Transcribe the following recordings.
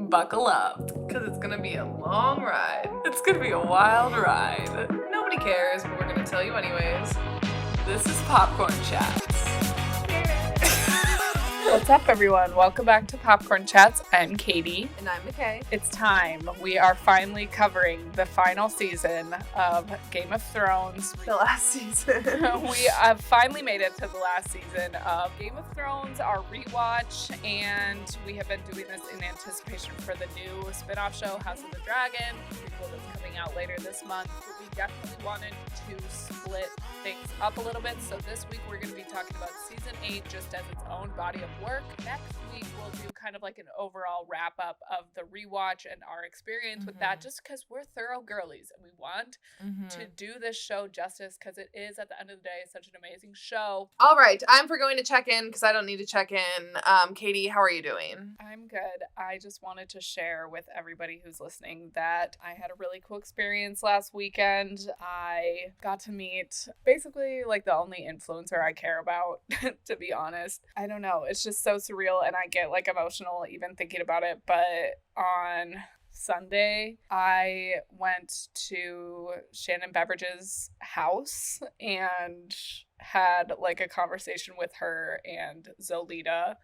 buckle up, because it's going to be a long ride. It's going to be a wild ride. Nobody cares, but we're going to tell you anyways. This is Popcorn Chats. What's up, everyone? Welcome back to Popcorn Chats. I'm Katie. And I'm MICHAE. It's time. We are finally covering the final season of Game of Thrones. The last season. We have finally made it to the last season of Game of Thrones, our rewatch, and we have been doing this in anticipation for the new spin-off show, House of the Dragon, that's coming out later this month. But we definitely wanted to split things up a little bit, so this week we're going to be talking about season 8 just as its own body of work. Next week we'll do kind of like an overall wrap up of the rewatch and our experience with that, just because we're thorough girlies and we want to do this show justice, because it is, at the end of the day, such an amazing show. All right, I'm for going to check in because I don't need to check in. Katie, how are you doing? I'm good. I just wanted to share with everybody who's listening that I had a really cool experience last weekend. I got to meet basically like the only influencer I care about, to be honest. I don't know. It's just so surreal and I get like emotional even thinking about it. But on Sunday, I went to Shannon Beveridge's house and had like a conversation with her and Zolita.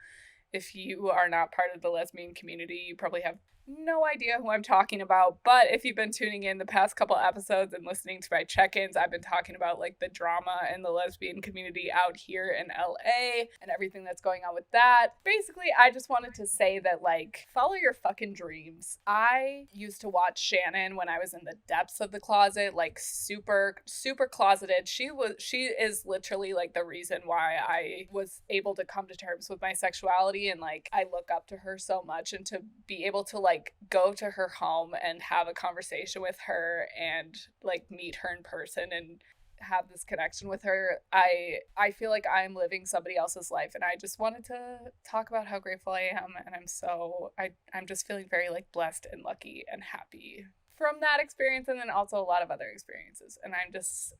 If you are not part of the lesbian community, you probably have no idea who I'm talking about, but if you've been tuning in the past couple episodes and listening to my check-ins, I've been talking about like the drama in the lesbian community out here in LA and everything that's going on with that. Basically, I just wanted to say that, like, follow your fucking dreams. I used to watch Shannon when I was in the depths of the closet, like super closeted. She is literally like the reason why I was able to come to terms with my sexuality, and like I look up to her so much, and to be able to like go to her home and have a conversation with her and like meet her in person and have this connection with her, I feel like I'm living somebody else's life, and I just wanted to talk about how grateful I am, and I'm just feeling very like blessed and lucky and happy from that experience, and then also a lot of other experiences, and I'm just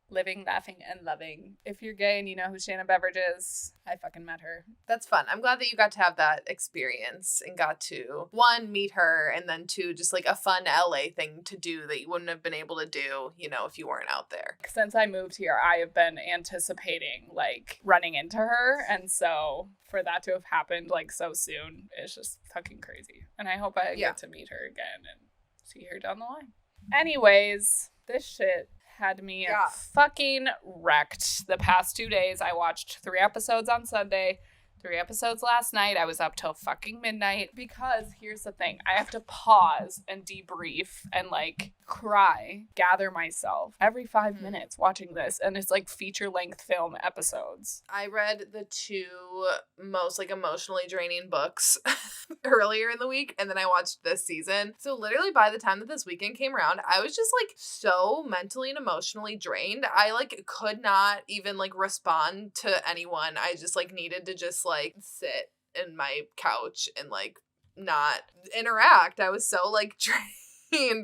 living, laughing, and loving. If you're gay and you know who Shannon Beveridge is, I fucking met her. That's fun. I'm glad that you got to have that experience and got to, one, meet her, and then two, just like a fun LA thing to do that you wouldn't have been able to do, you know, if you weren't out there. Since I moved here, I have been anticipating like running into her, and so for that to have happened like so soon is just fucking crazy. And I hope I get to meet her again and see her down the line. Anyways, this shit had me fucking wrecked. The past 2 days, I watched 3 episodes on Sunday, 3 episodes last night. I was up till fucking midnight because here's the thing. I have to pause and debrief and like cry, gather myself every 5 minutes watching this. And it's like feature-length film episodes. I read the 2 most like emotionally draining books earlier in the week, and then I watched this season. So literally by the time that this weekend came around, I was just like so mentally and emotionally drained. I like could not even like respond to anyone. I just like needed to just like sit in my couch and like not interact. I was so like drained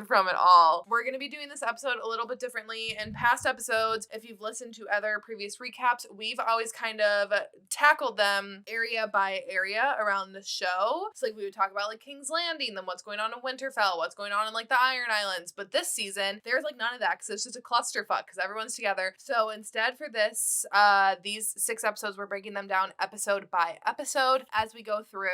from it all. We're going to be doing this episode a little bit differently. In past episodes, if you've listened to other previous recaps, we've always kind of tackled them area by area around the show. So like we would talk about like King's Landing, then what's going on in Winterfell, what's going on in like the Iron Islands. But this season, there's like none of that because it's just a clusterfuck because everyone's together. So instead for this, these 6 episodes, we're breaking them down episode by episode as we go through.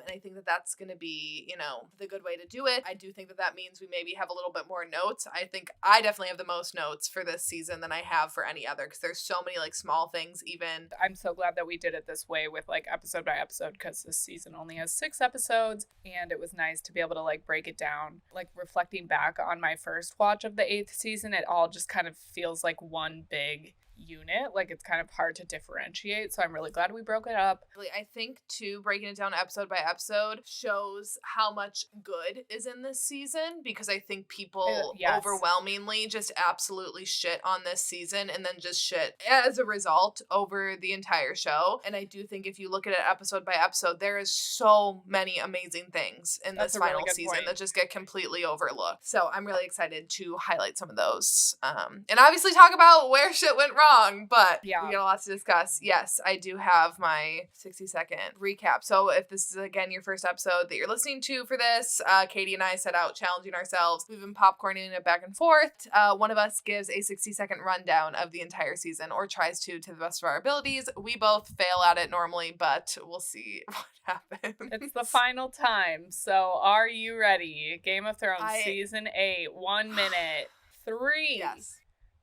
And I think that that's going to be, you know, the good way to do it. I do think that that means we maybe have a little bit more notes. I think I definitely have the most notes for this season than I have for any other, because there's so many like small things even. I'm so glad that we did it this way with like episode by episode, because this season only has 6 episodes, and it was nice to be able to like break it down. Like reflecting back on my first watch of the 8th season, it all just kind of feels like one big unit. Like it's kind of hard to differentiate, so I'm really glad we broke it up. I think too, breaking it down episode by episode shows how much good is in this season, because I think people overwhelmingly just absolutely shit on this season and then just shit as a result over the entire show. And I do think if you look at it episode by episode, there is so many amazing things in this final season that just get completely overlooked. So I'm really excited to highlight some of those and obviously talk about where shit went wrong wrong, but Yeah. we got a lot to discuss. Yes, I do have my 60-second recap. So if this is, again, your first episode that you're listening to for this, Katie and I set out challenging ourselves. We've been popcorning it back and forth. One of us gives a 60-second rundown of the entire season, or tries to the best of our abilities. We both fail at it normally, but we'll see what happens. It's the final time. So are you ready? Game of Thrones season 8, 1 minute. 3, Yes.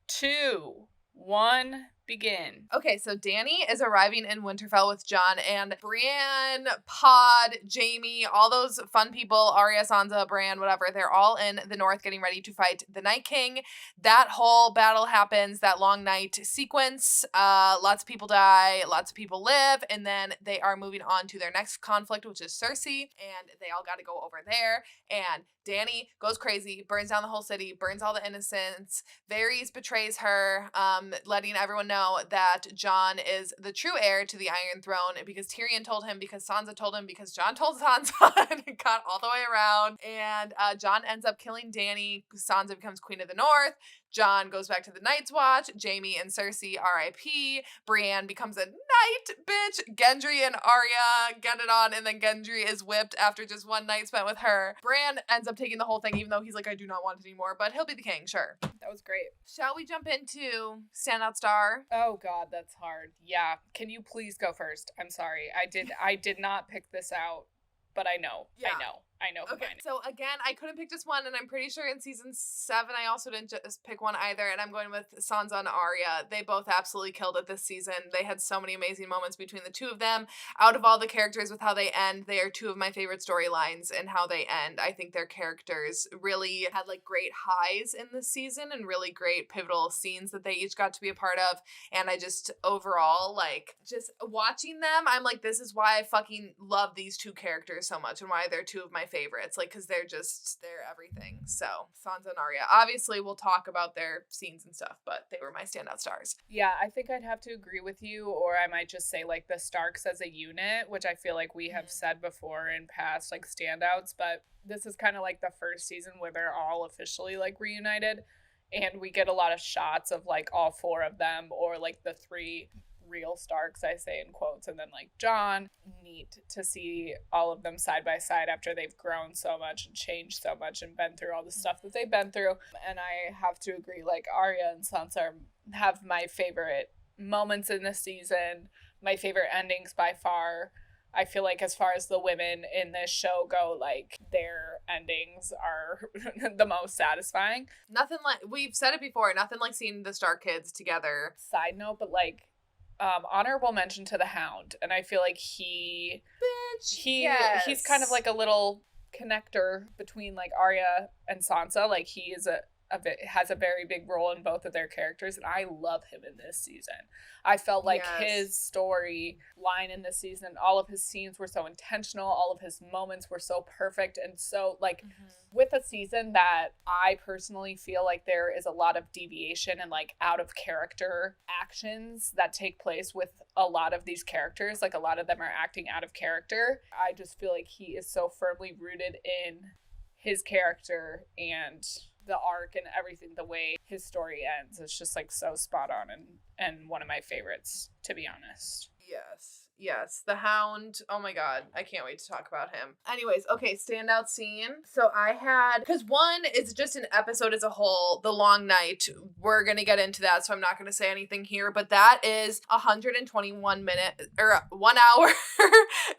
2, 1, begin. Okay, so Dany is arriving in Winterfell with Jon, and Brienne, Pod, Jaime, all those fun people, Arya, Sansa, Bran, whatever, they're all in the north getting ready to fight the Night King. That whole battle happens, that long night sequence. Lots of people die, lots of people live, and then they are moving on to their next conflict, which is Cersei, and they all got to go over there, and Dany goes crazy, burns down the whole city, burns all the innocents. Varys betrays her, letting everyone know that Jon is the true heir to the Iron Throne because Tyrion told him, because Sansa told him, because Jon told Sansa, and it got all the way around. And Jon ends up killing Dany. Sansa becomes Queen of the North. Jon goes back to the Night's Watch. Jaime and Cersei R.I.P. Brienne becomes a knight, bitch. Gendry and Arya get it on, and then Gendry is whipped after just one night spent with her. Bran ends up taking the whole thing, even though he's like, I do not want it anymore, but he'll be the king, sure. That was great. Shall we jump into Standout Star? Oh God, that's hard. Yeah. Can you please go first? I'm sorry. I did not pick this out, but I know. Yeah. I know. Okay, so again, I couldn't pick just one, and I'm pretty sure in season 7 I also didn't just pick one either, and I'm going with Sansa and Arya. They both absolutely killed it this season. They had so many amazing moments between the two of them. Out of all the characters with how they end, they are two of my favorite storylines and how they end. I think their characters really had like great highs in this season and really great pivotal scenes that they each got to be a part of, and I just overall, like, just watching them, I'm like, this is why I fucking love these two characters so much and why they're two of my favorites, like, because they're everything. So Sansa and Arya, obviously we'll talk about their scenes and stuff, but they were my standout stars. Yeah, I think I'd have to agree with you, or I might just say like the Starks as a unit, which I feel like we have said before in past like standouts, but this is kind of like the first season where they're all officially like reunited, and we get a lot of shots of like all 4 of them, or like the 3 real Starks, I say in quotes, and then like Jon. Neat to see all of them side by side after they've grown so much and changed so much and been through all the stuff that they've been through. And I have to agree, like Arya and Sansa have my favorite moments in this season, my favorite endings by far. I feel like as far as the women in this show go, like their endings are the most satisfying. Nothing like, we've said it before, nothing like seeing the Stark kids together. Side note, but like honorable mention to the Hound, and I feel like he's kind of like a little connector between like Arya and Sansa. Like he is has a very big role in both of their characters, and I love him in this season. I felt like his story line in this season, all of his scenes were so intentional, all of his moments were so perfect, and so like with a season that I personally feel like there is a lot of deviation and like out of character actions that take place with a lot of these characters, like a lot of them are acting out of character. I just feel like he is so firmly rooted in his character and the arc and everything, the way his story ends. It's just like so spot on and one of my favorites, to be honest. Yes, the Hound. Oh my god, I can't wait to talk about him. Anyways, okay, standout scene. So I had, because one is just an episode as a whole, The Long Night. We're gonna get into that, so I'm not gonna say anything here, but that is 121 minutes, or 1 hour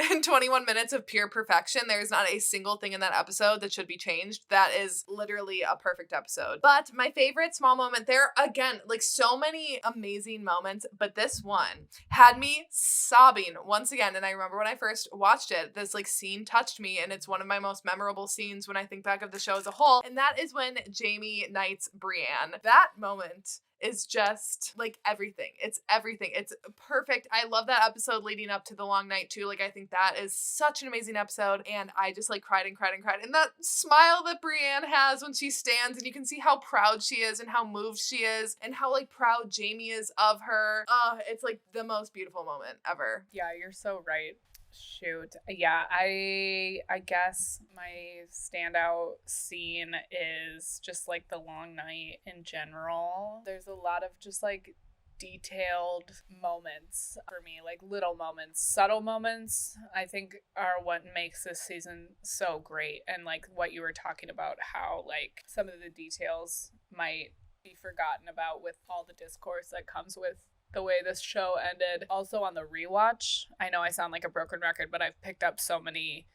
and 21 minutes of pure perfection. There's not a single thing in that episode that should be changed. That is literally a perfect episode. But my favorite small moment there, again, like so many amazing moments, but this one had me sobbing once again. And I remember when I first watched it, this like scene touched me, and it's one of my most memorable scenes when I think back of the show as a whole, and that is when Jaime knights Brienne. That moment is just like everything. It's everything. It's perfect. I love that episode leading up to The Long Night too. Like I think that is such an amazing episode, and I just like cried and cried and cried. And that smile that Brienne has when she stands, and you can see how proud she is and how moved she is and how like proud Jaime is of her. It's like the most beautiful moment ever. Yeah, you're so right. Shoot. Yeah, I guess my standout scene is just like The Long Night in general. There's a lot of just like detailed moments for me, like little moments, subtle moments, I think are what makes this season so great. And like what you were talking about, how like some of the details might be forgotten about with all the discourse that comes with the way this show ended. Also on the rewatch, I know I sound like a broken record, but I've picked up so many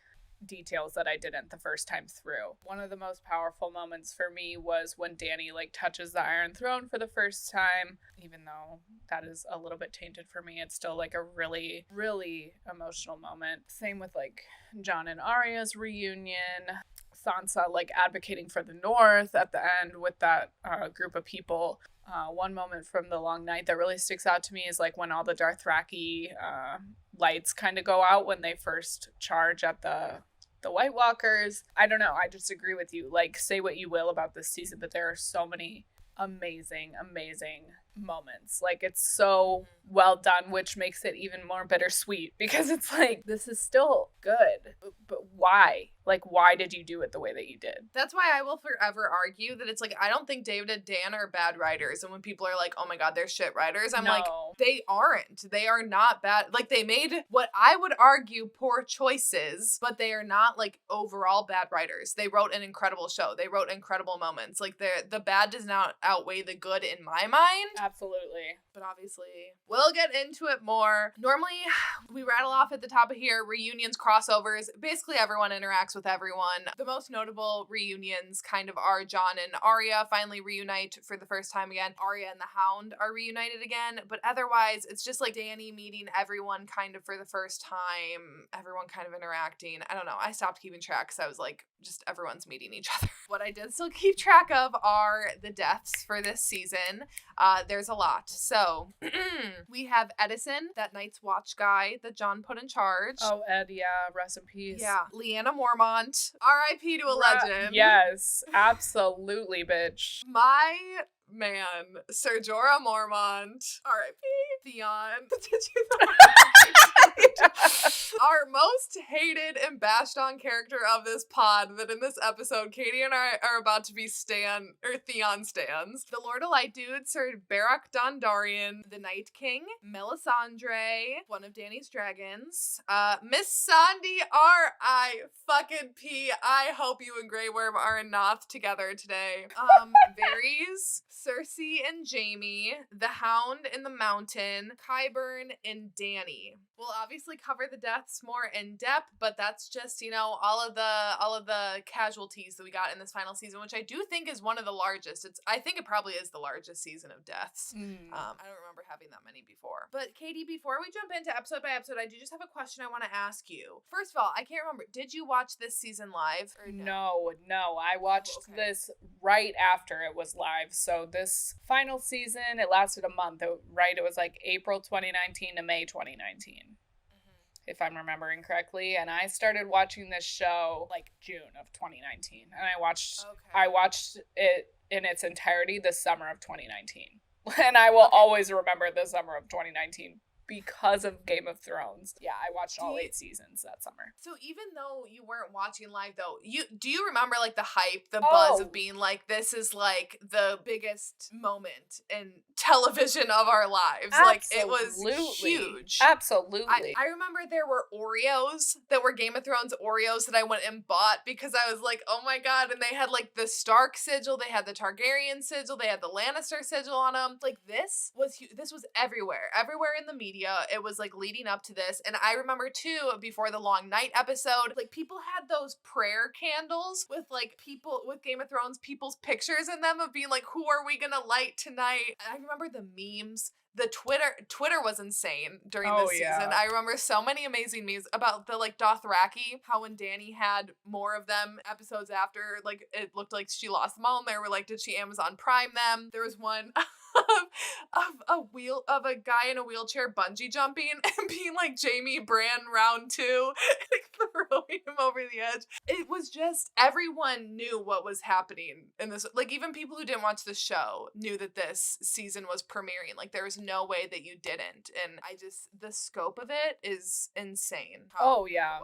details that I didn't the first time through. One of the most powerful moments for me was when Dany like touches the Iron Throne for the first time. Even though that is a little bit tainted for me, it's still like a really, really emotional moment. Same with like Jon and Arya's reunion. Sansa like advocating for the North at the end with that group of people. One moment from The Long Night that really sticks out to me is like when all the Dothraki lights kind of go out when they first charge at the White Walkers. I don't know. I just agree with you. Like, say what you will about this season, but there are so many amazing, amazing moments. Like, it's so well done, which makes it even more bittersweet because it's like, this is still good, but why? Like, why did you do it the way that you did? That's why I will forever argue that it's like, I don't think David and Dan are bad writers. And when people are like, oh my God, they're shit writers, I'm like, they aren't. They are not bad. Like, they made what I would argue poor choices, but they are not like overall bad writers. They wrote an incredible show. They wrote incredible moments. Like, the bad does not outweigh the good in my mind. Absolutely. But obviously, we'll get into it more. Normally, we rattle off at the top of here, reunions, crossovers. Basically, everyone interacts with everyone. The most notable reunions kind of are Jon and Arya finally reunite for the first time again. Arya and the Hound are reunited again. But otherwise, it's just like Dany meeting everyone kind of for the first time. Everyone kind of interacting. I don't know. I stopped keeping track because I was like, just everyone's meeting each other. What I did still keep track of are the deaths for this season. There's a lot. So we have Edison, that Night's Watch guy that Jon put in charge. Oh, Ed, yeah, rest in peace. Yeah. Lyanna Mormont, R.I.P. to a legend. Yes, absolutely, bitch. My man, Ser Jorah Mormont, R.I.P. Theon. Did you know? Our most hated and bashed on character of this pod, that in this episode, Katie and I are about to be Theon stans. The Lord of Light Dude, Sir Beric Dondarrion, the Night King, Melisandre, one of Dany's dragons, Miss Sandy R.I.P. I hope you and Grey Worm are in Noth together today. Varys, Cersei and Jaime, the Hound in the Mountain, Qyburn and Dany. We'll obviously cover the deaths more in depth, but that's just, you know, all of the casualties that we got in this final season, which I do think is one of the largest. I think it probably is the largest season of deaths. I don't remember having that many before. But Katie, before we jump into episode by episode, I do just have a question I want to ask you. First of all, I can't remember. Did you watch this season live? Or no? No. I watched this right after it was live. So this final season, it lasted a month, right? It was like April 2019 to May 2019. If I'm remembering correctly, and I started watching this show like June of 2019, and I watched it in its entirety the summer of 2019, and I will always remember the summer of 2019 because of Game of Thrones. Yeah, I watched all 8 seasons that summer. So even though you weren't watching live though, do you remember like the hype, the buzz of being like, this is like the biggest moment in television of our lives? Absolutely. Like, it was huge. Absolutely. I remember there were Oreos that were Game of Thrones Oreos that I went and bought because I was like, oh my God. And they had like the Stark sigil, they had the Targaryen sigil, they had the Lannister sigil on them. Like, this was everywhere in the media. It was like leading up to this. And I remember too, before the Long Night episode, like people had those prayer candles with like people with Game of Thrones, people's pictures in them of being like, who are we gonna light tonight? I remember the memes. The Twitter was insane during this season. I remember so many amazing memes about the like Dothraki, how when Dany had more of them episodes after, like it looked like she lost them all, and they were like, did she Amazon Prime them? There was one of a guy in a wheelchair bungee jumping and being like Jaime Bran round 2, like throwing him over the edge. It was just, everyone knew what was happening in this. Like, even people who didn't watch the show knew that this season was premiering. Like, there was no way that you didn't. And the scope of it is insane. Oh yeah.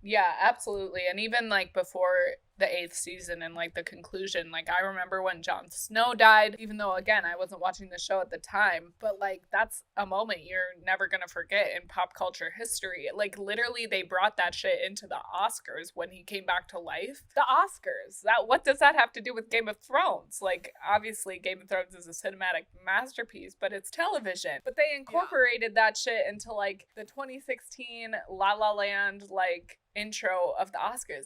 Yeah, absolutely. And even like before the 8th season and like the conclusion, like I remember when Jon Snow died, even though again I wasn't watching the show at the time, but like that's a moment you're never gonna forget in pop culture history. Like literally they brought that shit into the Oscars when he came back to life. The Oscars. That what does that have to do with Game of Thrones? Like obviously Game of Thrones is a cinematic masterpiece, but it's television. But they incorporated that shit into like the 2016 La La Land like intro of the Oscars.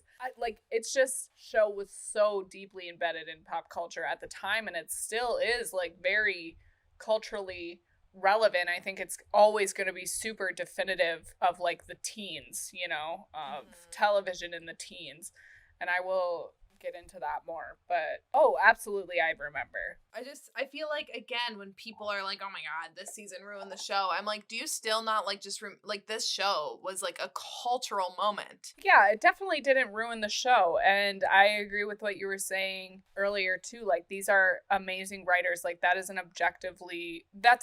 It's just show was so deeply embedded in pop culture at the time, and it still is like very culturally relevant. I think it's always going to be super definitive of like the teens, of television in the teens. And I will get into that more, but absolutely, I remember. I feel like, again, when people are like, oh my god, this season ruined the show, I'm like, do you still not like just like this show was like a cultural moment? Yeah, it definitely didn't ruin the show, and I agree with what you were saying earlier too. Like these are amazing writers. Like that's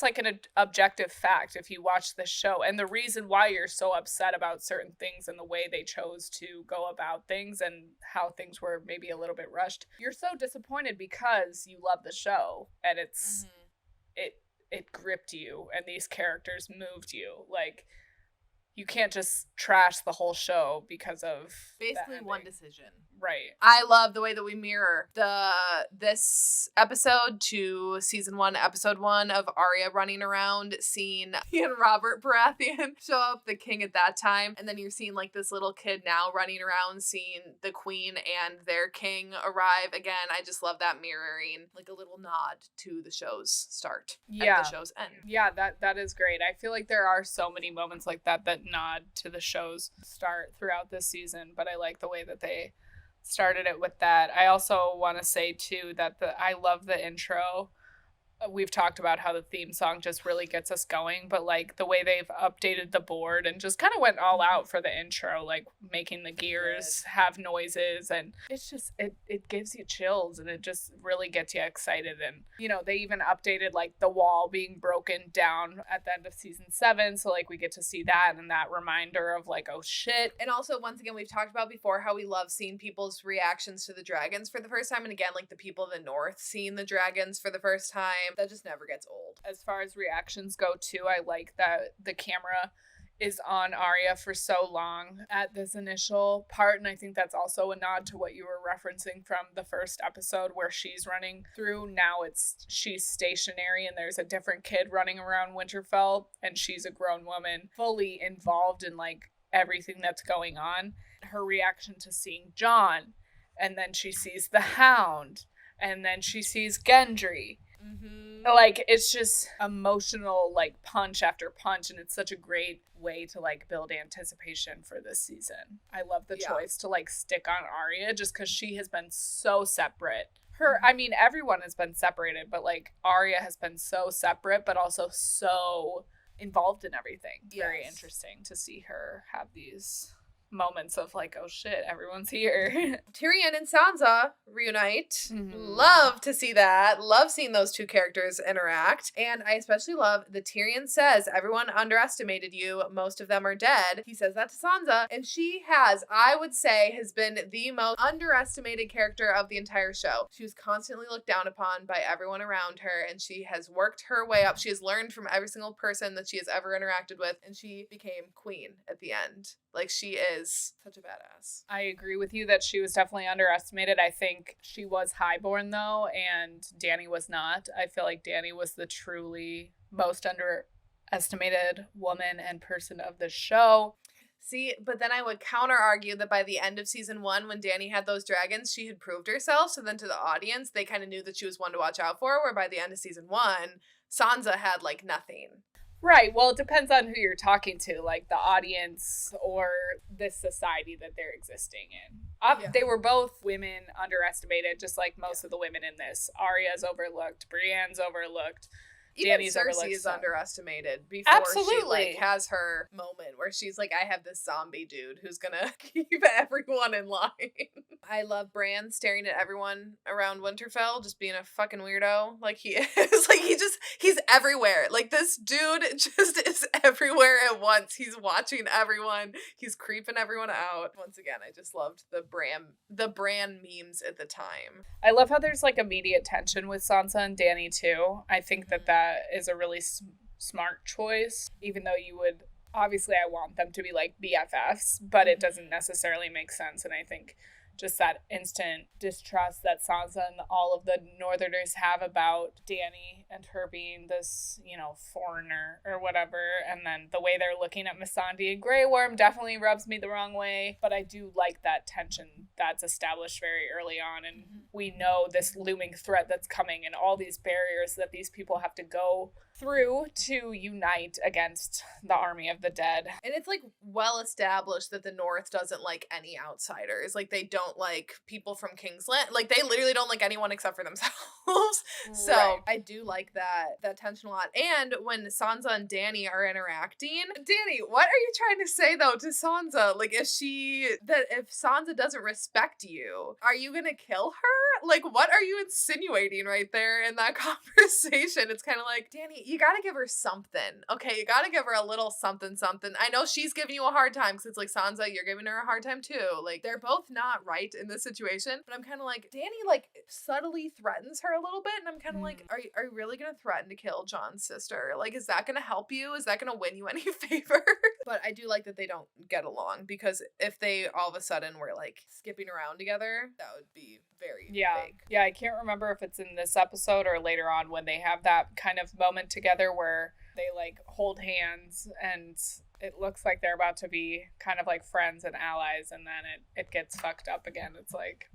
like an objective fact if you watch this show, and the reason why you're so upset about certain things and the way they chose to go about things and how things were maybe a little bit rushed. You're so disappointed because you love the show and it gripped you and these characters moved you. Like you can't just trash the whole show because of basically one decision. Right. I love the way that we mirror this episode to season 1, episode 1 of Arya running around, seeing and Robert Baratheon show up, the king at that time, and then you're seeing like this little kid now running around, seeing the queen and their king arrive. Again, I just love that mirroring, like a little nod to the show's start and the show's end. Yeah, that is great. I feel like there are so many moments like that nod to the show's start throughout this season, but I like the way that they started it with that. I also want to say too that I love the intro. We've talked about how the theme song just really gets us going, but like the way they've updated the board and just kind of went all out for the intro, like making the gears have noises, and it's just it gives you chills and it just really gets you excited. And they even updated like the wall being broken down at the end of season 7, so like we get to see that and that reminder of like, oh shit. And also, once again, we've talked about before how we love seeing people's reactions to the dragons for the first time, and again, like the people of the north seeing the dragons for the first time. That just never gets old. As far as reactions go too, I like that the camera is on Arya for so long at this initial part, and I think that's also a nod to what you were referencing from the first episode where she's running through. Now she's stationary and there's a different kid running around Winterfell and she's a grown woman fully involved in like everything that's going on. Her reaction to seeing Jon, and then she sees the Hound, and then she sees Gendry. Like it's just emotional, like punch after punch, and it's such a great way to like build anticipation for this season. I love the choice to like stick on Arya just because she has been so separate. Everyone has been separated, but like Arya has been so separate but also so involved in everything. Very interesting to see her have these moments of like, oh shit, everyone's here. Tyrion and Sansa reunite. Love to see that. Love seeing those two characters interact. And I especially love that Tyrion says, everyone underestimated you. Most of them are dead. He says that to Sansa. And she I would say, has been the most underestimated character of the entire show. She was constantly looked down upon by everyone around her, and she has worked her way up. She has learned from every single person that she has ever interacted with, and she became queen at the end. Like, she is such a badass. I agree with you that she was definitely underestimated. I think she was highborn, though, and Dany was not. I feel like Dany was the truly most underestimated woman and person of the show. See, but then I would counter argue that by the end of season 1, when Dany had those dragons, she had proved herself. So then to the audience, they kind of knew that she was one to watch out for, where by the end of season 1, Sansa had, like, nothing. Right. Well, it depends on who you're talking to, like the audience or this society that they're existing in. They were both women underestimated, just like most of the women in this. Arya's overlooked, Brienne's overlooked, even Dany's Cersei overlooked. is underestimated before Absolutely. she like has her moment where she's like, I have this zombie dude who's gonna keep everyone in line. I love Bran staring at everyone around Winterfell, just being a fucking weirdo. Like he is. Like he's everywhere. Like this dude just is everywhere at once. He's watching everyone. He's creeping everyone out. Once again, I just loved the Bran memes at the time. I love how there's like immediate tension with Sansa and Dany too. I think that is a really smart choice, even though you would obviously I want them to be like BFFs, but it doesn't necessarily make sense. And I think just that instant distrust that Sansa and all of the Northerners have about Dany and her being this, foreigner or whatever. And then the way they're looking at Missandei and Grey Worm definitely rubs me the wrong way. But I do like that tension that's established very early on. And we know this looming threat that's coming and all these barriers that these people have to go through to unite against the army of the dead. And it's like well established that the North doesn't like any outsiders. Like they don't like people from Kingsland. Like they literally don't like anyone except for themselves. So Right. I do like that tension a lot. And when Sansa and Dany are interacting, Dany, what are you trying to say though to Sansa? Like if Sansa doesn't respect you, are you gonna kill her? Like what are you insinuating right there in that conversation? It's kind of like, Dany, you gotta give her something. Okay, you gotta give her a little something. I know she's giving you a hard time because it's like, Sansa, you're giving her a hard time too. Like, they're both not right in this situation. But I'm kind of like, Dany, like, subtly threatens her a little bit. And I'm kind of like, are you really gonna threaten to kill Jon's sister? Like, is that gonna help you? Is that gonna win you any favor? But I do like that they don't get along, because if they all of a sudden were, like, skipping around together, that would be very fake. Yeah, I can't remember if it's in this episode or later on when they have that kind of moment together where they like hold hands and it looks like they're about to be kind of like friends and allies, and then it gets fucked up again. It's like,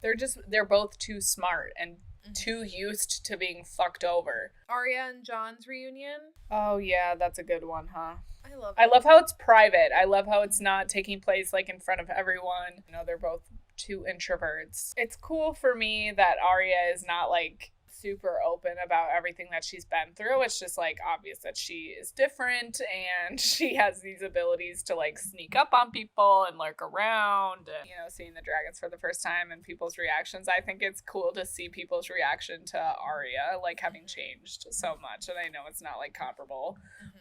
they're both too smart and too used to being fucked over. Arya and Jon's reunion. Oh yeah, that's a good one, huh? I love how it's private. I love how it's not taking place like in front of everyone. They're both two introverts. It's cool for me that Arya is not like super open about everything that she's been through. It's just like obvious that she is different and she has these abilities to like sneak up on people and lurk around and, seeing the dragons for the first time and people's reactions. I think it's cool to see people's reaction to Arya like having changed so much. And I know it's not like comparable,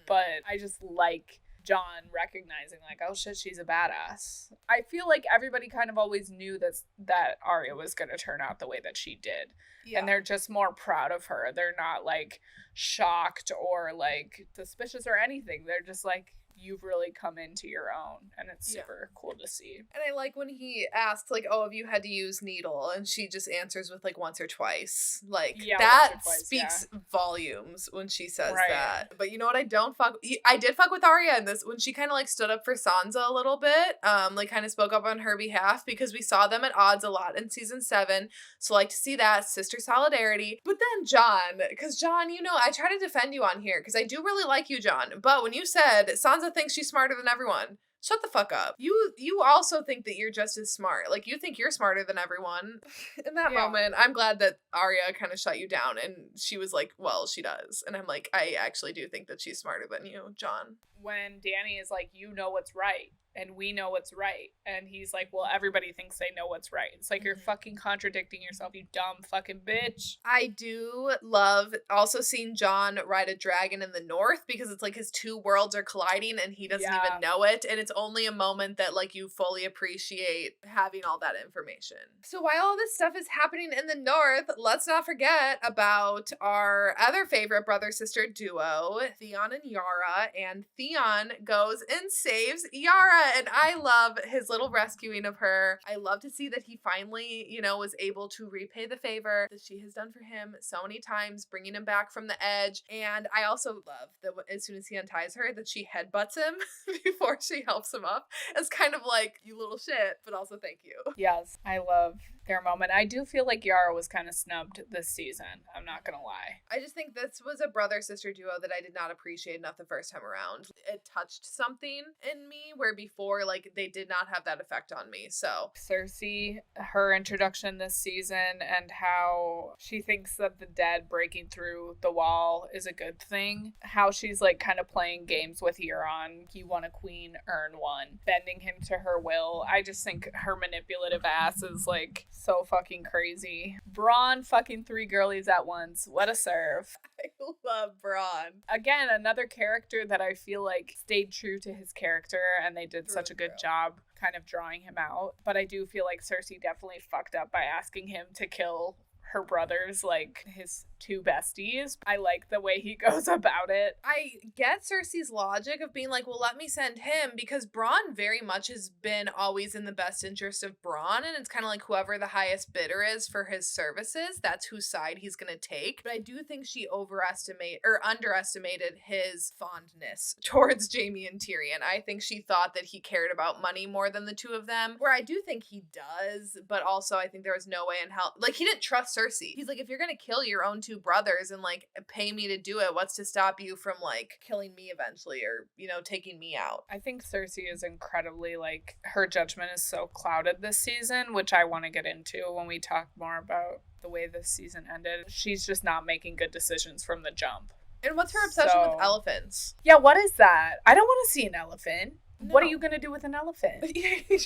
but I just like Jon recognizing like, oh shit, she's a badass. I feel like everybody kind of always knew that Arya was going to turn out the way that she did. Yeah. And they're just more proud of her. They're not like shocked or like suspicious or anything. They're just like, you've really come into your own, and it's super cool to see. And I like when he asks like, oh, have you had to use needle? And she just answers with like once or twice. Like that speaks volumes when she says that. But you know what, I did fuck with Arya in this when she kind of like stood up for Sansa a little bit, like kind of spoke up on her behalf, because we saw them at odds a lot in season 7, so like to see that sister solidarity. But then Jon, because Jon, I try to defend you on here because I do really like you, Jon, but when you said Sansa thinks she's smarter than everyone, shut the fuck up. You also think that you're just as smart. Like, you think you're smarter than everyone. In that moment, I'm glad that Arya kind of shut you down, and she was like, well, she does. And I'm like, I actually do think that she's smarter than you, Jon. When Dany is like, you know what's right, and we know what's right. And he's like, well, everybody thinks they know what's right. It's like, you're fucking contradicting yourself, you dumb fucking bitch. I do love also seeing Jon ride a dragon in the north, because it's like his two worlds are colliding and he doesn't even know it. And it's only a moment that like you fully appreciate having all that information. So while all this stuff is happening in the north, let's not forget about our other favorite brother-sister duo, Theon and Yara. And Theon goes and saves Yara. And I love his little rescuing of her. I love to see that he finally, was able to repay the favor that she has done for him so many times, bringing him back from the edge. And I also love that as soon as he unties her, that she headbutts him before she helps him up. It's kind of like, you little shit, but also thank you. Yes, I love their moment. I do feel like Yara was kind of snubbed this season. I'm not gonna lie. I just think this was a brother-sister duo that I did not appreciate enough the first time around. It touched something in me where before before, like, they did not have that effect on me. So Cersei, her introduction this season, and how she thinks that the dead breaking through the wall is a good thing. How she's like kind of playing games with Euron. You want a queen, earn one. Bending him to her will. I just think her manipulative ass is like so fucking crazy. Bronn fucking 3 girlies at once. What a serve. I love Bronn. Again, another character that I feel like stayed true to his character, and they did such a good job kind of drawing him out. But I do feel like Cersei definitely fucked up by asking him to kill her brothers, like his 2 besties. I like the way he goes about it. I get Cersei's logic of being like, well, let me send him, because Bronn very much has been always in the best interest of Bronn, and it's kind of like whoever the highest bidder is for his services, that's whose side he's gonna take. But I do think she underestimated his fondness towards Jaime and Tyrion. I think she thought that he cared about money more than the 2 of them, where I do think he does, but also I think there was no way in hell, like, he didn't trust Cersei. He's like, if you're gonna kill your own 2 brothers and like pay me to do it, what's to stop you from like killing me eventually, or, you know, taking me out? I think Cersei is incredibly, like, her judgment is so clouded this season, which I want to get into when we talk more about the way this season ended. She's just not making good decisions from the jump. And what's her obsession with elephants? Yeah, what is that? I don't want to see an elephant. No. What are you going to do with an elephant?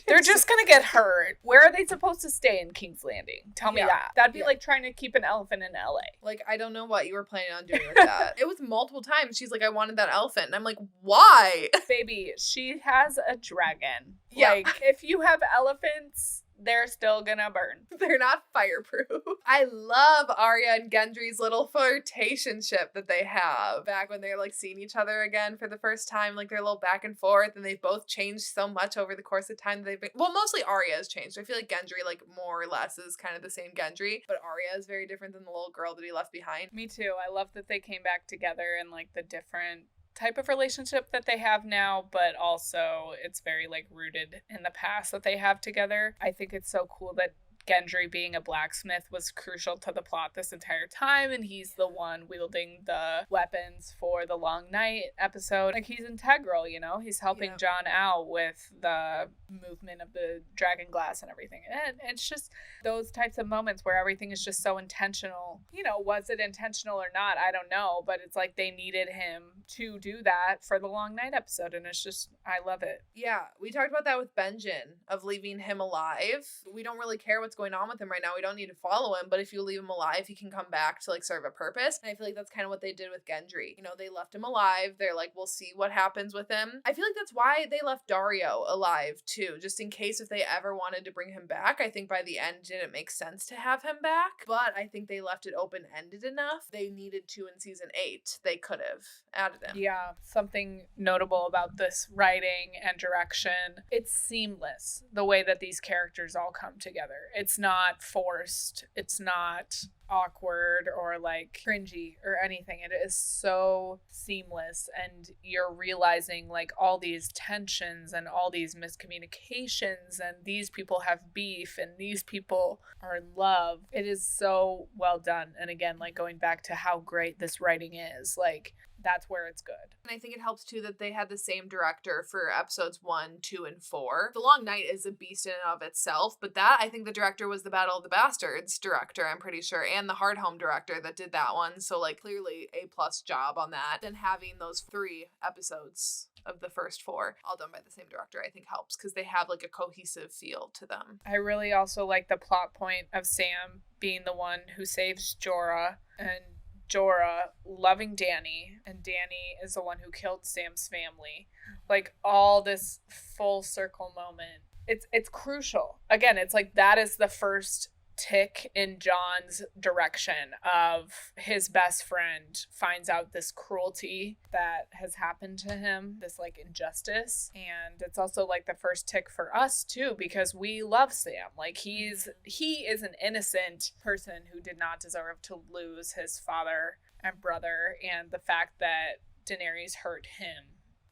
They're just going to get hurt. Where are they supposed to stay in King's Landing? Tell me that. That'd be like trying to keep an elephant in LA. Like, I don't know what you were planning on doing with that. It was multiple times. She's like, I wanted that elephant. And I'm like, why? Baby, she has a dragon. Yeah. Like, if you have elephants, they're still gonna burn. They're not fireproof. I love Arya and Gendry's little flirtation ship that they have. Back when they're like seeing each other again for the first time, like their little back and forth, and they've both changed so much over the course of time. Well, mostly Arya has changed. I feel like Gendry, like, more or less is kind of the same Gendry, but Arya is very different than the little girl that he left behind. Me too. I love that they came back together and like the different type of relationship that they have now, but also it's very like rooted in the past that they have together. I think it's so cool that Gendry being a blacksmith was crucial to the plot this entire time, and he's the one wielding the weapons for the Long Night episode. Like, he's integral, you know? He's helping Jon out with the movement of the dragon glass and everything. And it's just those types of moments where everything is just so intentional. You know, was it intentional or not? I don't know, but it's like they needed him to do that for the Long Night episode, and it's just, I love it. Yeah, we talked about that with Benjen, of leaving him alive. We don't really care what's going on with him right now. We don't need to follow him, but if you leave him alive, he can come back to like serve a purpose. And I feel like that's kind of what they did with Gendry. You know, they left him alive. They're like, we'll see what happens with him. I feel like that's why they left Dario alive too, just in case if they ever wanted to bring him back. I think by the end it didn't make sense to have him back, but I think they left it open-ended enough. They needed to in season 8. They could have added him. Yeah, something notable about this writing and direction. It's seamless, the way that these characters all come together. It's not forced. It's not awkward or like cringy or anything. It is so seamless, and you're realizing like all these tensions and all these miscommunications, and these people have beef and these people are in love. It is so well done. And again, like going back to how great this writing is, like that's where it's good. And I think it helps too that they had the same director for episodes 1, 2, and 4. The Long Night is a beast in and of itself, but that, I think the director was the Battle of the Bastards director, I'm pretty sure, and the Hard Home director that did that one. So like clearly A+ job on that. Then having those 3 episodes of the first 4 all done by the same director, I think helps because they have like a cohesive feel to them. I really also like the plot point of Sam being the one who saves Jorah, and Jorah loving Dany, and Dany is the one who killed Sam's family. Like all this full circle moment. It's crucial. Again, it's like that is the first tick in Jon's direction of his best friend finds out this cruelty that has happened to him, this like injustice. And it's also like the first tick for us too, because we love Sam. Like he is an innocent person who did not deserve to lose his father and brother, and the fact that Daenerys hurt him,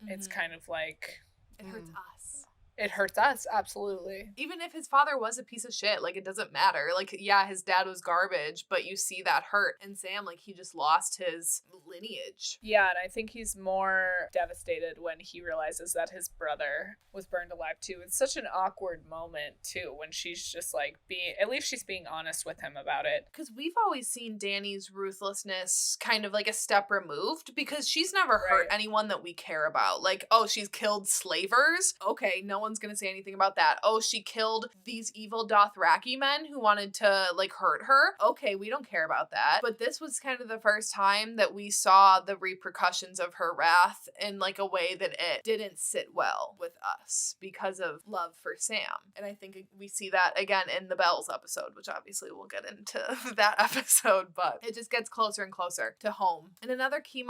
it's kind of like it hurts us. It hurts us, absolutely. Even if his father was a piece of shit, like, it doesn't matter. Like, yeah, his dad was garbage, but you see that hurt. And Sam, like, he just lost his lineage. Yeah, and I think he's more devastated when he realizes that his brother was burned alive too. It's such an awkward moment too, when she's just like at least she's being honest with him about it. Because we've always seen Danny's ruthlessness kind of like a step removed, because she's never hurt anyone that we care about. Like, oh, she's killed slavers. Okay, no one's gonna say anything about that. Oh, she killed these evil Dothraki men who wanted to like hurt her. Okay, we don't care about that. But this was kind of the first time that we saw the repercussions of her wrath in like a way that it didn't sit well with us because of love for Sam. And I think we see that again in the Bells episode, which obviously we'll get into that episode, but it just gets closer and closer to home. And another key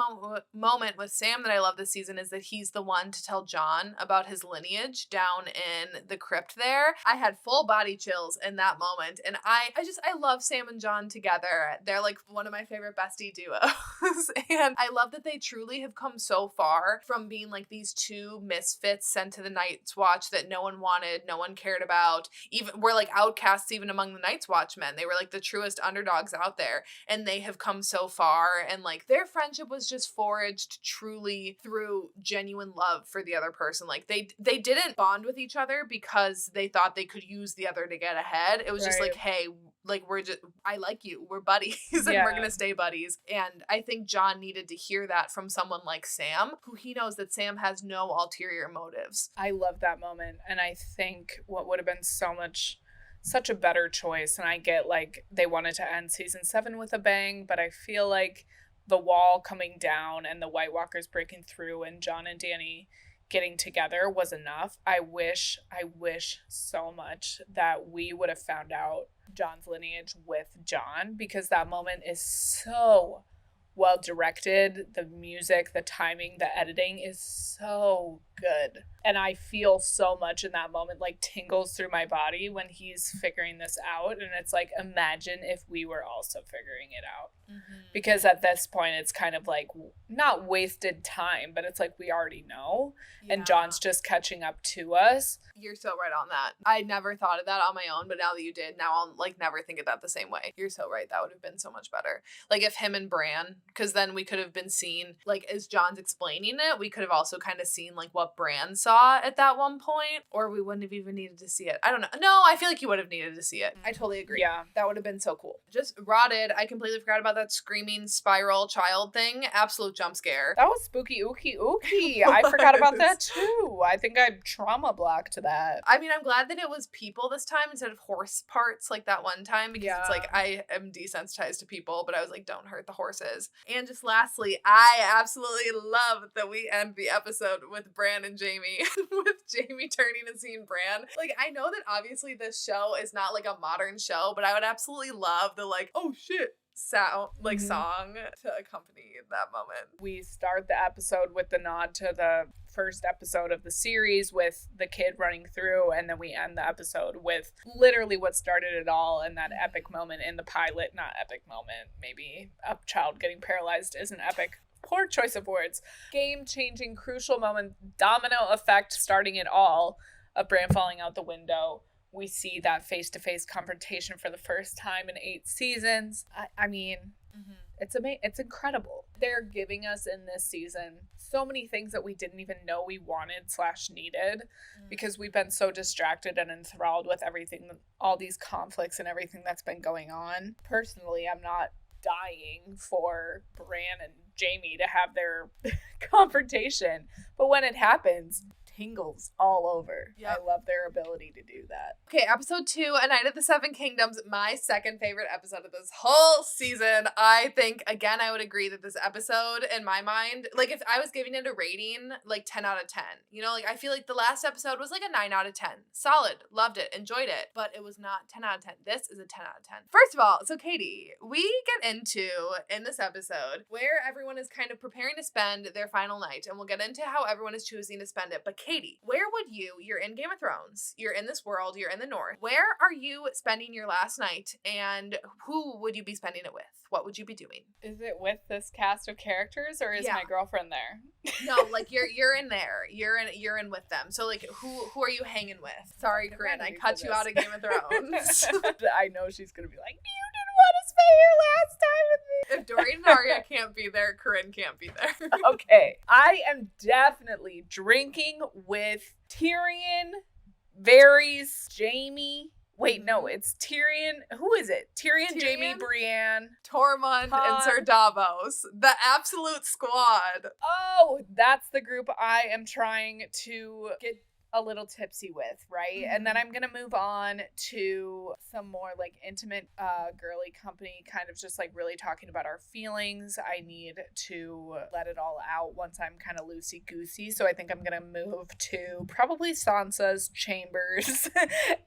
moment with Sam that I love this season is that he's the one to tell John about his lineage down in the crypt there. I had full body chills in that moment, and I love Sam and John together. They're like one of my favorite bestie duos. And I love that they truly have come so far from being like these two misfits sent to the Night's Watch that no one wanted, no one cared about. Even we're like outcasts even among the Night's Watch men. They were like the truest underdogs out there, and they have come so far, and like their friendship was just forged truly through genuine love for the other person. Like they didn't bond with each other because they thought they could use the other to get ahead. It was just like, hey, like I like you, we're buddies, and we're gonna stay buddies. And I think John needed to hear that from someone like Sam, who he knows that Sam has no ulterior motives. I love that moment, and I think what would have been such a better choice, and I get like they wanted to end season 7 with a bang, but I feel like the wall coming down and the White Walkers breaking through and John and Danny getting together was enough. I wish so much that we would have found out John's lineage with John, because that moment is so well directed. The music, the timing, the editing is so good. And I feel so much in that moment, like tingles through my body when he's figuring this out. And it's like, imagine if we were also figuring it out. Mm-hmm. Because at this point, it's kind of like not wasted time, but it's like we already know. Yeah. And John's just catching up to us. You're so right on that. I never thought of that on my own, but now that you did, now I'll like never think of that the same way. You're so right. That would have been so much better. Like if him and Bran, because then we could have been seen, like as John's explaining it, we could have also kind of seen like what Bran saw at that one point, or we wouldn't have even needed to see it. I don't know. No, I feel like you would have needed to see it. I totally agree. Yeah. That would have been so cool. Just rotted. I completely forgot about that screaming spiral child thing. Absolute jump scare. That was spooky ooky. I forgot about that too. I think I trauma blocked that. I mean, I'm glad that it was people this time instead of horse parts like that one time, because it's like I am desensitized to people, but I was like, don't hurt the horses. And just lastly, I absolutely love that we end the episode with Bran and Jaime, with Jaime turning and seeing Bran. Like, I know that obviously this show is not like a modern show, but I would absolutely love the like, oh shit sound, like song to accompany that moment. We start the episode with the nod to the first episode of the series with the kid running through, and then we end the episode with literally what started it all, and that epic moment in the pilot. Not epic moment, maybe a child getting paralyzed isn't epic. Poor choice of words. Game-changing, crucial moment, domino effect starting it all, of Bran falling out the window. We see that face-to-face confrontation for the first time in 8 seasons. I mean, it's incredible. They're giving us in this season so many things that we didn't even know we wanted/needed, because we've been so distracted and enthralled with everything, all these conflicts and everything that's been going on. Personally, I'm not dying for Bran and Jaime to have their confrontation, but when it happens, tingles all over. Yep. I love their ability to do that. Okay, episode 2, A Night of the Seven Kingdoms, my second favorite episode of this whole season. I think, again, I would agree that this episode, in my mind, like if I was giving it a rating, like 10 out of 10, you know, like I feel like the last episode was like a 9 out of 10. Solid, loved it, enjoyed it, but it was not 10 out of 10. This is a 10 out of 10. First of all, so Katie, we get into, in this episode, where everyone is kind of preparing to spend their final night, and we'll get into how everyone is choosing to spend it, but Katie, where would you're in Game of Thrones, you're in this world, you're in the North, where are you spending your last night, and who would you be spending it with? What would you be doing? Is it with this cast of characters, or is my girlfriend there? No, like you're in there. You're in with them. So like who are you hanging with? Sorry, Corinne, I cut you out of Game of Thrones. I know she's gonna be like, you didn't want to spend your last time with me. If Dorian and Arya can't be there, Corinne can't be there. Okay, I am definitely drinking with Tyrion, Varys, Jaime. Wait, no, it's Tyrion. Who is it? Tyrion, Jaime, Brienne, Tormund, and Ser Davos. The absolute squad. Oh, that's the group I am trying to get a little tipsy with, right? And then I'm gonna move on to some more like intimate girly company, kind of just like really talking about our feelings. I need to let it all out once I'm kind of loosey-goosey, so I think I'm gonna move to probably Sansa's chambers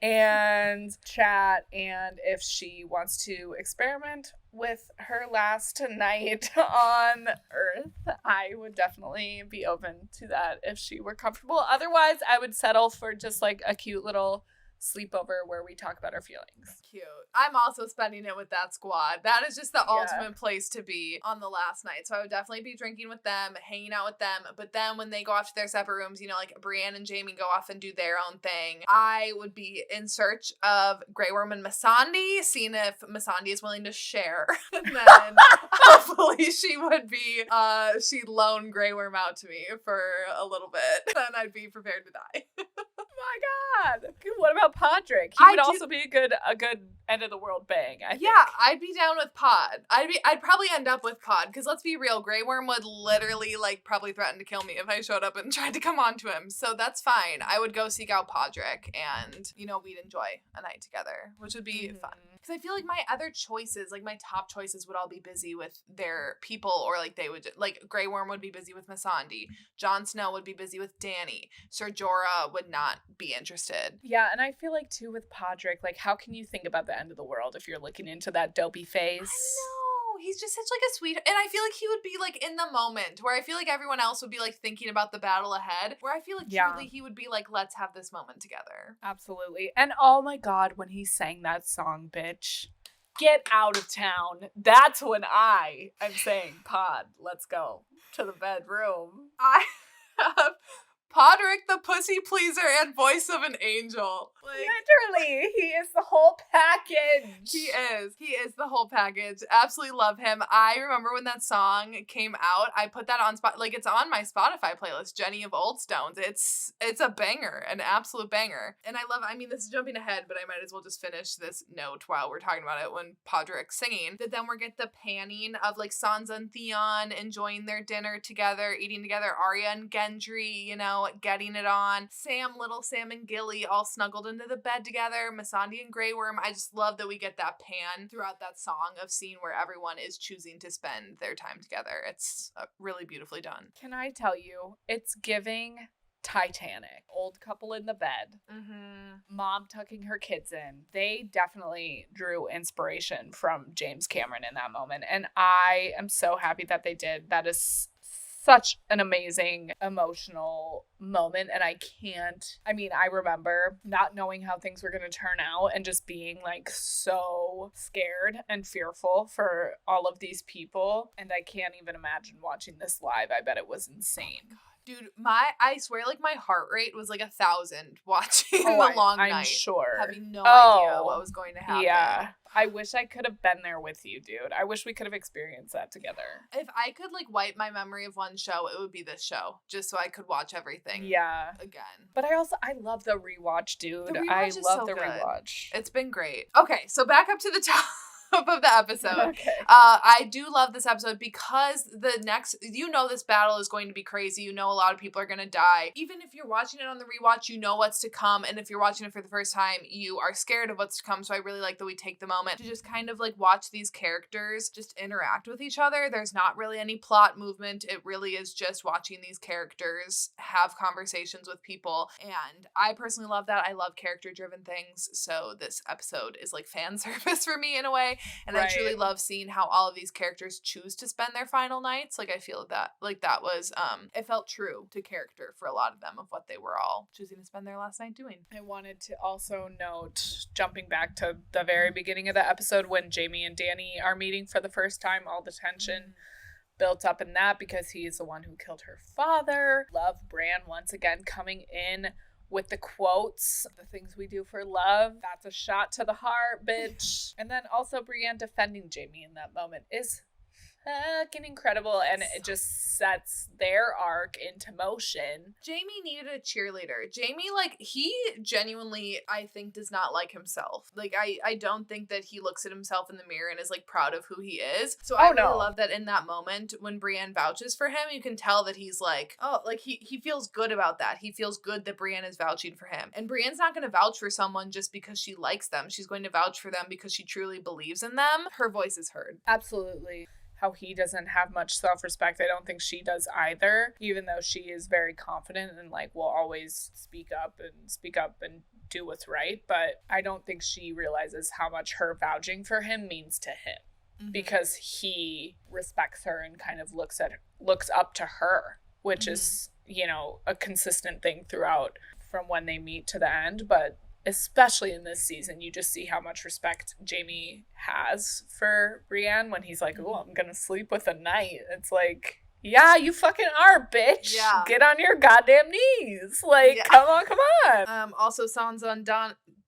and chat, and if she wants to experiment with her last night on Earth, I would definitely be open to that if she were comfortable. Otherwise, I would settle for just like a cute little sleepover where we talk about our feelings. Cute. I'm also spending it with that squad. That is just the ultimate place to be on the last night. So I would definitely be drinking with them, hanging out with them. But then when they go off to their separate rooms, you know, like Brienne and Jaime go off and do their own thing, I would be in search of Grey Worm and Missandei, seeing if Missandei is willing to share. And then hopefully she'd loan Grey Worm out to me for a little bit. Then I'd be prepared to die. My God. What about Podrick? He would also be a good end of the world bang, I think. Yeah, I'd be down with Pod. I'd probably end up with Pod, because let's be real, Grey Worm would literally like probably threaten to kill me if I showed up and tried to come on to him. So that's fine. I would go seek out Podrick and, you know, we'd enjoy a night together, which would be fun. Because I feel like my other choices, like my top choices, would all be busy with their people, or like they would, like Grey Worm would be busy with Missandei. Jon Snow would be busy with Dany. Ser Jorah would not be interested. Yeah, and I feel like too with Podrick, like how can you think about the end of the world if you're looking into that dopey face? I know. He's just such like a sweet, and I feel like he would be like in the moment, where I feel like everyone else would be like thinking about the battle ahead, where I feel like truly he would be like, let's have this moment together. Absolutely. And oh my God, when he sang that song, bitch, get out of town. That's when I'm saying, Pod, let's go to the bedroom. I have Podrick, the pussy pleaser and voice of an angel. Like, literally, he is the whole package. He is the whole package. Absolutely love him. I remember when that song came out, I put that on it's on my Spotify playlist, Jenny of Old Stones. It's a banger, an absolute banger. And this is jumping ahead, but I might as well just finish this note while we're talking about it when Podrick's singing. That then we get the panning of like Sansa and Theon enjoying their dinner together, eating together, Arya and Gendry, you know, getting it on. Little Sam and Gilly all snuggled into the bed together. Missandei and Grey Worm. I just love that we get that pan throughout that song of scene where everyone is choosing to spend their time together. It's really beautifully done. Can I tell you, it's giving Titanic. Old couple in the bed. Mom tucking her kids in. They definitely drew inspiration from James Cameron in that moment. And I am so happy that they did. That is such an amazing emotional moment, and I remember not knowing how things were going to turn out and just being like so scared and fearful for all of these people, and I can't even imagine watching this live. I bet it was insane. Dude, I swear, like, my heart rate was like 1,000 watching The Long Night. I'm sure. Having no idea what was going to happen. Yeah. I wish I could have been there with you, dude. I wish we could have experienced that together. If I could, like, wipe my memory of one show, it would be this show. Just so I could watch everything again. But I love the rewatch, dude. I love the rewatch. It's been great. Okay, so back up to the top of the episode. Okay. I do love this episode because this battle is going to be crazy. You know, a lot of people are going to die. Even if you're watching it on the rewatch, you know what's to come. And if you're watching it for the first time, you are scared of what's to come. So I really like that we take the moment to just kind of like watch these characters just interact with each other. There's not really any plot movement. It really is just watching these characters have conversations with people. And I personally love that. I love character driven things. So this episode is like fan service for me in a way. way. And I truly love seeing how all of these characters choose to spend their final nights. Like, I feel that, like, that was, it felt true to character for a lot of them of what they were all choosing to spend their last night doing. I wanted to also note, jumping back to the very beginning of the episode when Jamie and Danny are meeting for the first time, all the tension built up in that because he's the one who killed her father. Love Bran once again coming in with the quotes, the things we do for love. That's a shot to the heart, bitch. And then also Brienne defending Jamie in that moment is fucking incredible, and it just sets their arc into motion. Jamie needed a cheerleader. Jamie, like, he genuinely, I think, does not like himself. Like, I don't think that he looks at himself in the mirror and is, like, proud of who he is. So I really love that in that moment when Brienne vouches for him, you can tell that he's like, oh, like, he feels good about that. He feels good that Brienne is vouching for him. And Brienne's not going to vouch for someone just because she likes them. She's going to vouch for them because she truly believes in them. Her voice is heard. Absolutely. How he doesn't have much self-respect, I don't think she does either, even though she is very confident and, like, will always speak up and do what's right. But I don't think she realizes how much her vouching for him means to him, because he respects her and kind of looks up to her, which is, you know, a consistent thing throughout from when they meet to the end. But especially in this season, you just see how much respect Jamie has for Brienne when he's like, oh, I'm gonna sleep with a knight. It's like, yeah, you fucking are, bitch. Yeah. Get on your goddamn knees. Like, come on. Also, Sansa and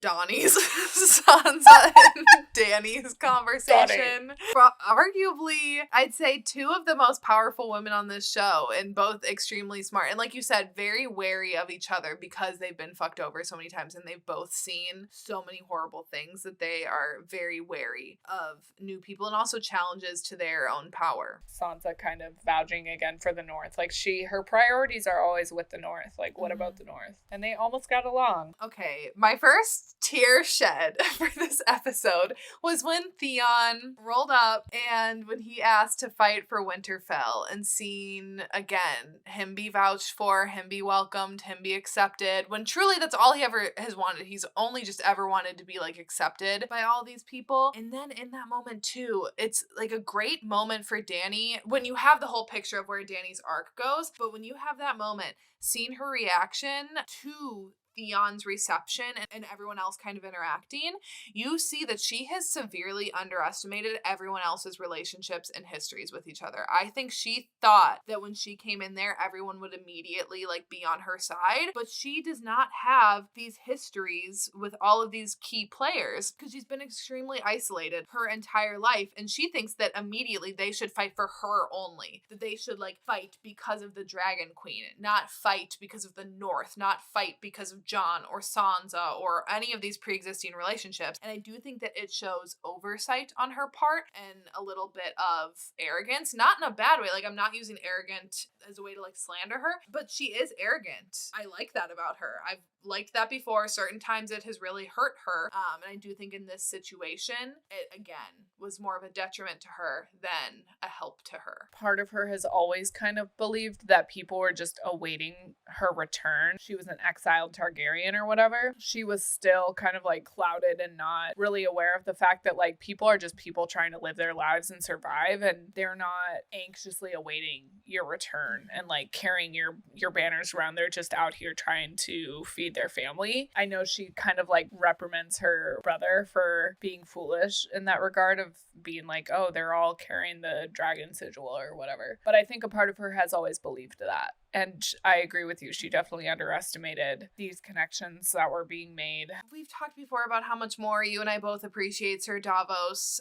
Donnie's Sansa and Danny's conversation. Arguably, I'd say two of the most powerful women on this show, and both extremely smart. And like you said, very wary of each other because they've been fucked over so many times and they've both seen so many horrible things that they are very wary of new people and also challenges to their own power. Sansa kind of vouching again for the North. Like, her priorities are always with the North. Like, what about the North? And they almost got along. Okay, my first tear shed for this episode was when Theon rolled up and when he asked to fight for Winterfell, and seeing again him be vouched for, him be welcomed, him be accepted, when truly that's all he ever has wanted. He's only just ever wanted to be, like, accepted by all these people. And then in that moment too, it's like a great moment for Dany when you have the whole picture of where Dany's arc goes, but when you have that moment, seeing her reaction to Theon's reception and everyone else kind of interacting, you see that she has severely underestimated everyone else's relationships and histories with each other. I think she thought that when she came in there, everyone would immediately, like, be on her side, but she does not have these histories with all of these key players because she's been extremely isolated her entire life, and she thinks that immediately they should fight for her only, that they should, like, fight because of the Dragon Queen, not fight because of the North, not fight because of Jon or Sansa or any of these pre-existing relationships. And I do think that it shows oversight on her part and a little bit of arrogance, not in a bad way. Like, I'm not using arrogant as a way to, like, slander her, but she is arrogant. I like that about her. I've liked that before. Certain times it has really hurt her. And I do think in this situation, it again was more of a detriment to her than a help to her. Part of her has always kind of believed that people were just awaiting her return. She was an exiled Targaryen or whatever. She was still kind of, like, clouded and not really aware of the fact that, like, people are just people trying to live their lives and survive, and they're not anxiously awaiting your return and, like, carrying your banners around. They're just out here trying to feed their family. I know she kind of, like, reprimands her brother for being foolish in that regard of being like, oh, they're all carrying the dragon sigil or whatever. But I think a part of her has always believed that. And I agree with you. She definitely underestimated these connections that were being made. We've talked before about how much more you and I both appreciate Sir Davos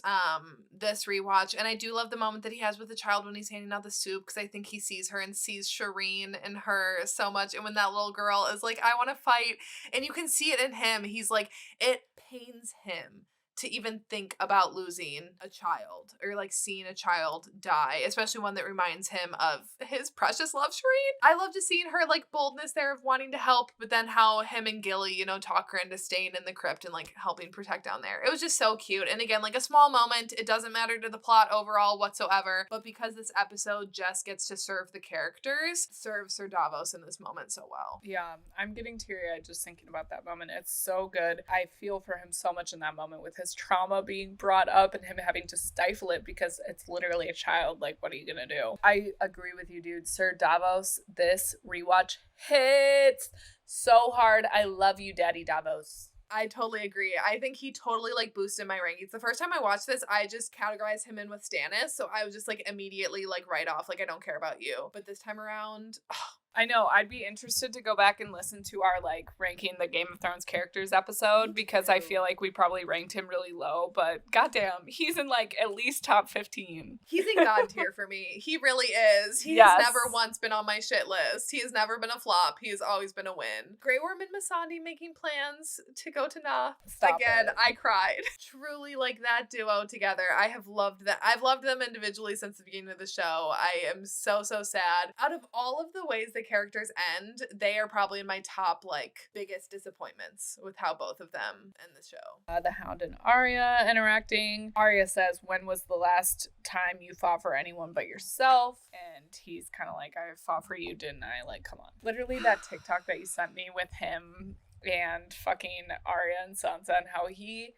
this rewatch. And I do love the moment that he has with the child when he's handing out the soup, because I think he sees her and sees Shireen in her so much. And when that little girl is like, I want to fight, and you can see it in him. He's like, it pains him to even think about losing a child or, like, seeing a child die, especially one that reminds him of his precious love, Shireen. I love just seeing her, like, boldness there of wanting to help, but then how him and Gilly, you know, talk her into staying in the crypt and, like, helping protect down there. It was just so cute. And again, like, a small moment. It doesn't matter to the plot overall whatsoever, but because this episode just gets to serve the characters, serves Sir Davos in this moment so well. Yeah, I'm getting teary-eyed just thinking about that moment. It's so good. I feel for him so much in that moment with his his trauma being brought up and him having to stifle it because it's literally a child. Like, what are you gonna do? I agree with you, dude. Sir Davos, this rewatch hits so hard. I love you, Daddy Davos. I totally agree. I think he totally like boosted my rankings. The first time I watched this, I just categorized him in with Stannis, so I was just like immediately like right off, like I don't care about you. But this time around, I know, I'd be interested to go back and listen to our like ranking the Game of Thrones characters episode because I feel like we probably ranked him really low, but goddamn, he's in like at least top 15. He's in God tier for me. He really is. He Yes. has never once been on my shit list. He has never been a flop. He has always been a win. Grey Worm and Missandei making plans to go to Nah. Stop Again, it. I cried. Truly, like that duo together. I have loved that. I've loved them individually since the beginning of the show. I am so sad. Out of all of the ways the characters end, they are probably in my top like biggest disappointments with how both of them end the show. The Hound and Arya interacting. Arya says, when was the last time you fought for anyone but yourself? And he's kind of like, I fought for you, didn't I? Like, come on. Literally that TikTok that you sent me with him and fucking Arya and Sansa and how he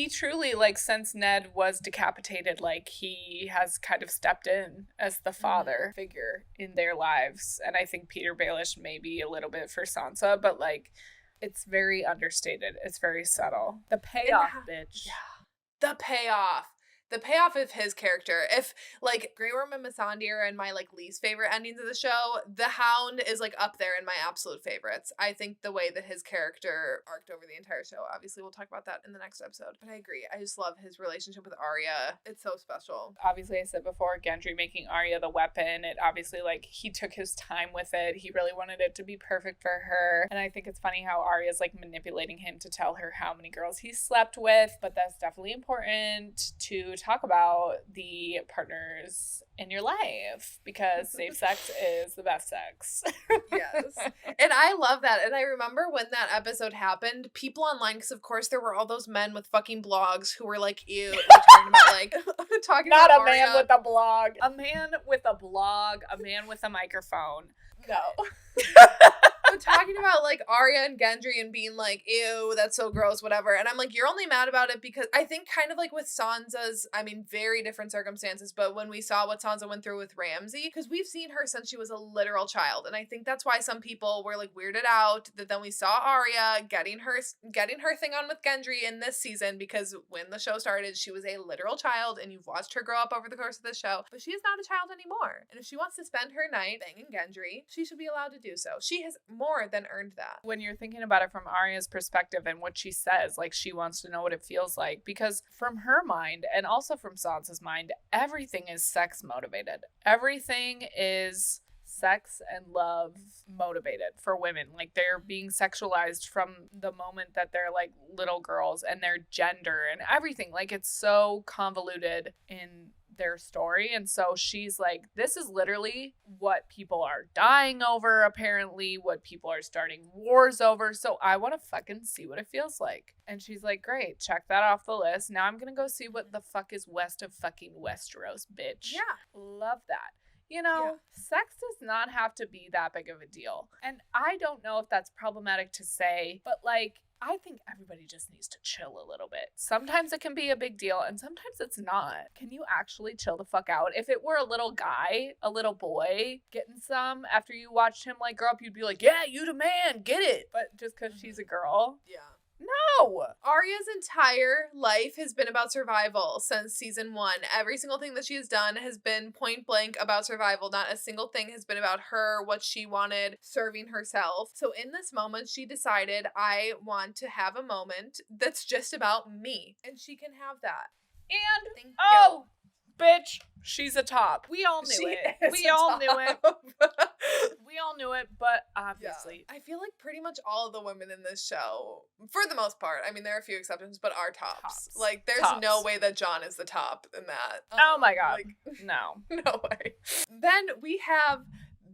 truly, like, since Ned was decapitated, like, he has kind of stepped in as the father figure in their lives. And I think Peter Baelish maybe a little bit for Sansa, but, like, it's very understated. It's very subtle. The payoff, bitch. Yeah. The payoff. The payoff of his character. If, like, Grey Worm and Missandei are in my, like, least favorite endings of the show, the Hound is, like, up there in my absolute favorites. I think the way that his character arced over the entire show, obviously we'll talk about that in the next episode. But I agree. I just love his relationship with Arya. It's so special. Obviously, I said before, Gendry making Arya the weapon. It obviously, like, he took his time with it. He really wanted it to be perfect for her. And I think it's funny how Arya's, like, manipulating him to tell her how many girls he slept with. But that's definitely important to talk about the partners in your life because safe sex is the best sex. Yes. And I love that. And I remember when that episode happened, people online, because of course there were all those men with fucking blogs who were like, ew, talking about like, talking Not about a man Arya. with a blog. A man with a blog. A man with a microphone. No. But talking about like Arya and Gendry and being like, ew, that's so gross, whatever. And I'm like, you're only mad about it because I think kind of like with Sansa's, I mean, very different circumstances, but when we saw what Sansa went through with Ramsay, because we've seen her since she was a literal child. And I think that's why some people were like weirded out that then we saw Arya getting her thing on with Gendry in this season, because when the show started, she was a literal child and you've watched her grow up over the course of the show, but she is not a child anymore. And if she wants to spend her night banging Gendry, she should be allowed to do so. She has more than earned that. When you're thinking about it from Arya's perspective and what she says, like she wants to know what it feels like, because from her mind and also from Sansa's mind, everything is sex motivated. Everything is sex and love motivated for women. Like they're being sexualized from the moment that they're like little girls, and their gender and everything. Like it's so convoluted in their story. And so she's like, this is literally what people are dying over, apparently, what people are starting wars over. So I want to fucking see what it feels like. And she's like, great, check that off the list. Now I'm gonna go see what the fuck is west of fucking Westeros, bitch. Yeah. Love that. You know, sex does not have to be that big of a deal. And I don't know if that's problematic to say, but like, I think everybody just needs to chill a little bit. Sometimes it can be a big deal and sometimes it's not. Can you actually chill the fuck out? If it were a little guy, a little boy getting some after you watched him like grow up, you'd be like, yeah, you the man, get it. But just because she's a girl. Yeah. No. Arya's entire life has been about survival since season 1. Every single thing that she has done has been point blank about survival. Not a single thing has been about her, what she wanted, serving herself. So in this moment, she decided, I want to have a moment that's just about me. And she can have that. And, Thank oh, bitch, she's a top. We all knew She it. is We a all knew it. top. We all knew it, but obviously. Yeah. I feel like pretty much all of the women in this show, for the most part, I mean, there are a few exceptions, but are tops. Like, there's no way that Jon is the top in that. Oh my god. Like, no. no way. Then we have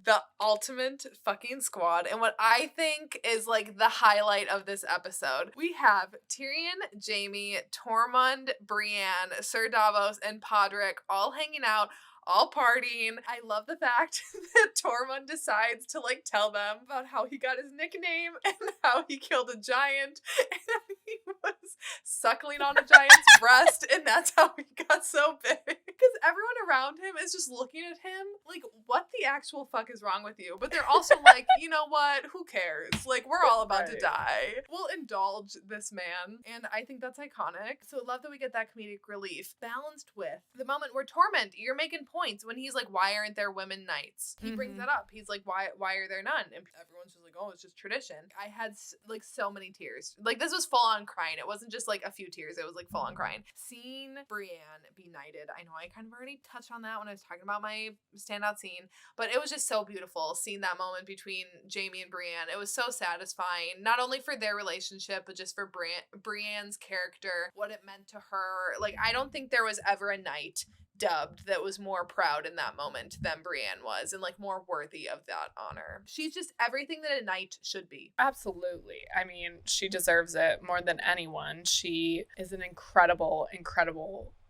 the ultimate fucking squad, and what I think is like the highlight of this episode. We have Tyrion, Jaime, Tormund, Brienne, Sir Davos, and Podrick all hanging out, all partying. I love the fact that Tormund decides to like tell them about how he got his nickname and how he killed a giant. And he was suckling on a giant's breast, and that's how he got so big. Because everyone around him is just looking at him like, what the actual fuck is wrong with you? But they're also like, you know what? Who cares? Like, we're all about to die. We'll indulge this man. And I think that's iconic. So I love that we get that comedic relief balanced with the moment where Torment, you're making points when he's like, why aren't there women knights? He brings that up. He's like, why are there none? And everyone's just like, oh, it's just tradition. I had like so many tears. Like, this was full on crying. It wasn't just like a few tears. It was like full on crying. Seeing Brienne be knighted. I know I kind of already touched on that when I was talking about my standout scene, but it was just so beautiful seeing that moment between Jaime and Brienne. It was so satisfying, not only for their relationship, but just for Brienne's character, what it meant to her. Like, I don't think there was ever a knight dubbed that was more proud in that moment than Brienne was, and like more worthy of that honor. She's just everything that a knight should be. Absolutely. I mean, she deserves it more than anyone. She is an incredible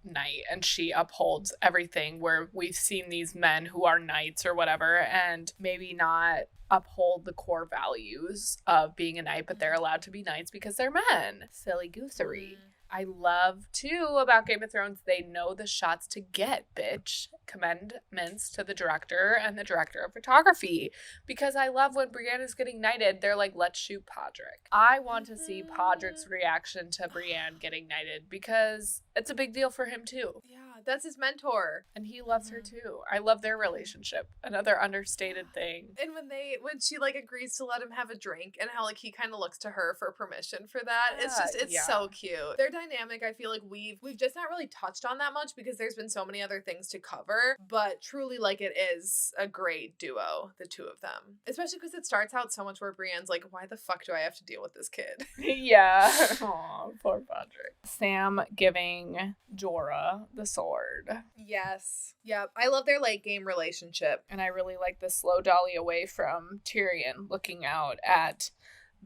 knight, and she upholds everything, where we've seen these men who are knights or whatever and maybe not uphold the core values of being a knight, but they're allowed to be knights because they're men. Silly goosery. I love, too, about Game of Thrones, they know the shots to get, bitch. Commendments to the director and the director of photography. Because I love when Brienne is getting knighted, they're like, let's shoot Podrick. I want to see Podrick's reaction to Brienne getting knighted, because it's a big deal for him, too. Yeah, that's his mentor. And he loves her, too. I love their relationship. Another understated thing. And when she, like, agrees to let him have a drink, and how, like, he kind of looks to her for permission for that. It's so cute. Their dynamic, I feel like we've just not really touched on that much because there's been so many other things to cover, but truly, like, it is a great duo, the two of them. Especially because it starts out so much where Brienne's like, why the fuck do I have to deal with this kid? Yeah. Aw, poor Podrick. Sam giving Jorah the sword. Yes. Yep. I love their late game relationship. And I really like the slow dolly away from Tyrion looking out at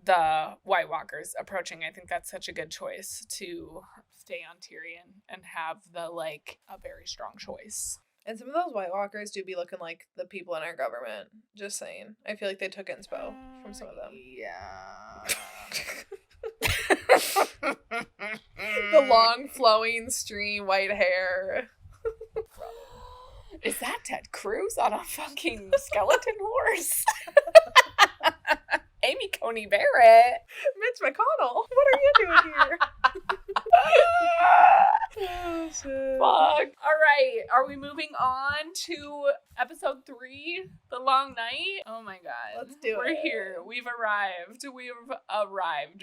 the White Walkers approaching. I think that's such a good choice to stay on Tyrion and have a very strong choice. And some of those White Walkers do be looking like the people in our government. Just saying. I feel like they took inspo from some of them. Yeah. The long flowing stream white hair. Is that Ted Cruz on a fucking skeleton horse? Amy Coney Barrett. Mitch McConnell. What are you doing here? Oh, shit. Fuck. All right. Are we moving on to episode 3, The Long Night? Oh my god. Let's do it. We're here. We've arrived.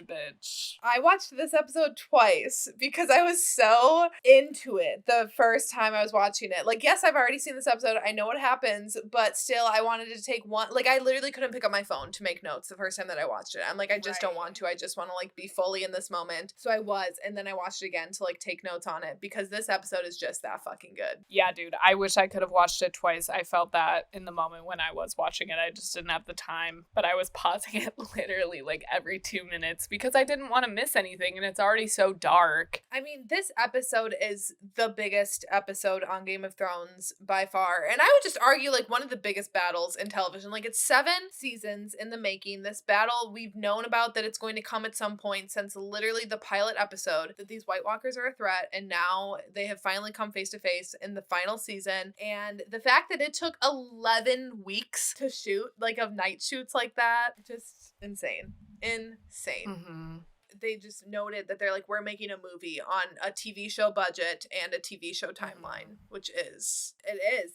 Bitch. I watched this episode twice because I was so into it the first time I was watching it. Like, yes, I've already seen this episode. I know what happens, but still, I wanted to take one. Like, I literally couldn't pick up my phone to make notes the first time that I watched it. I'm like, I just don't want to. I just want to, like, be fully in this moment. So I was, and then I watched it again to, like, take notes on it because this episode is just that fucking good. Yeah, dude. I wish I could have watched it twice. I felt that in the moment when I was watching it. I just didn't have the time, but I was pausing it literally like every 2 minutes because I didn't want to miss anything, and it's already so dark. I mean, this episode is the biggest episode on Game of Thrones by far, and I would just argue like one of the biggest battles in television. Like, it's 7 seasons in the making. This battle, we've known about that it's going to come at some point since literally the pilot episode, that these White Walkers are a threat, and now they have finally come face to face in the final season. And the fact that it took 11 weeks to shoot, like, of night shoots like that, just insane. Mm-hmm. They just noted that they're like, we're making a movie on a TV show budget and a TV show timeline, which is,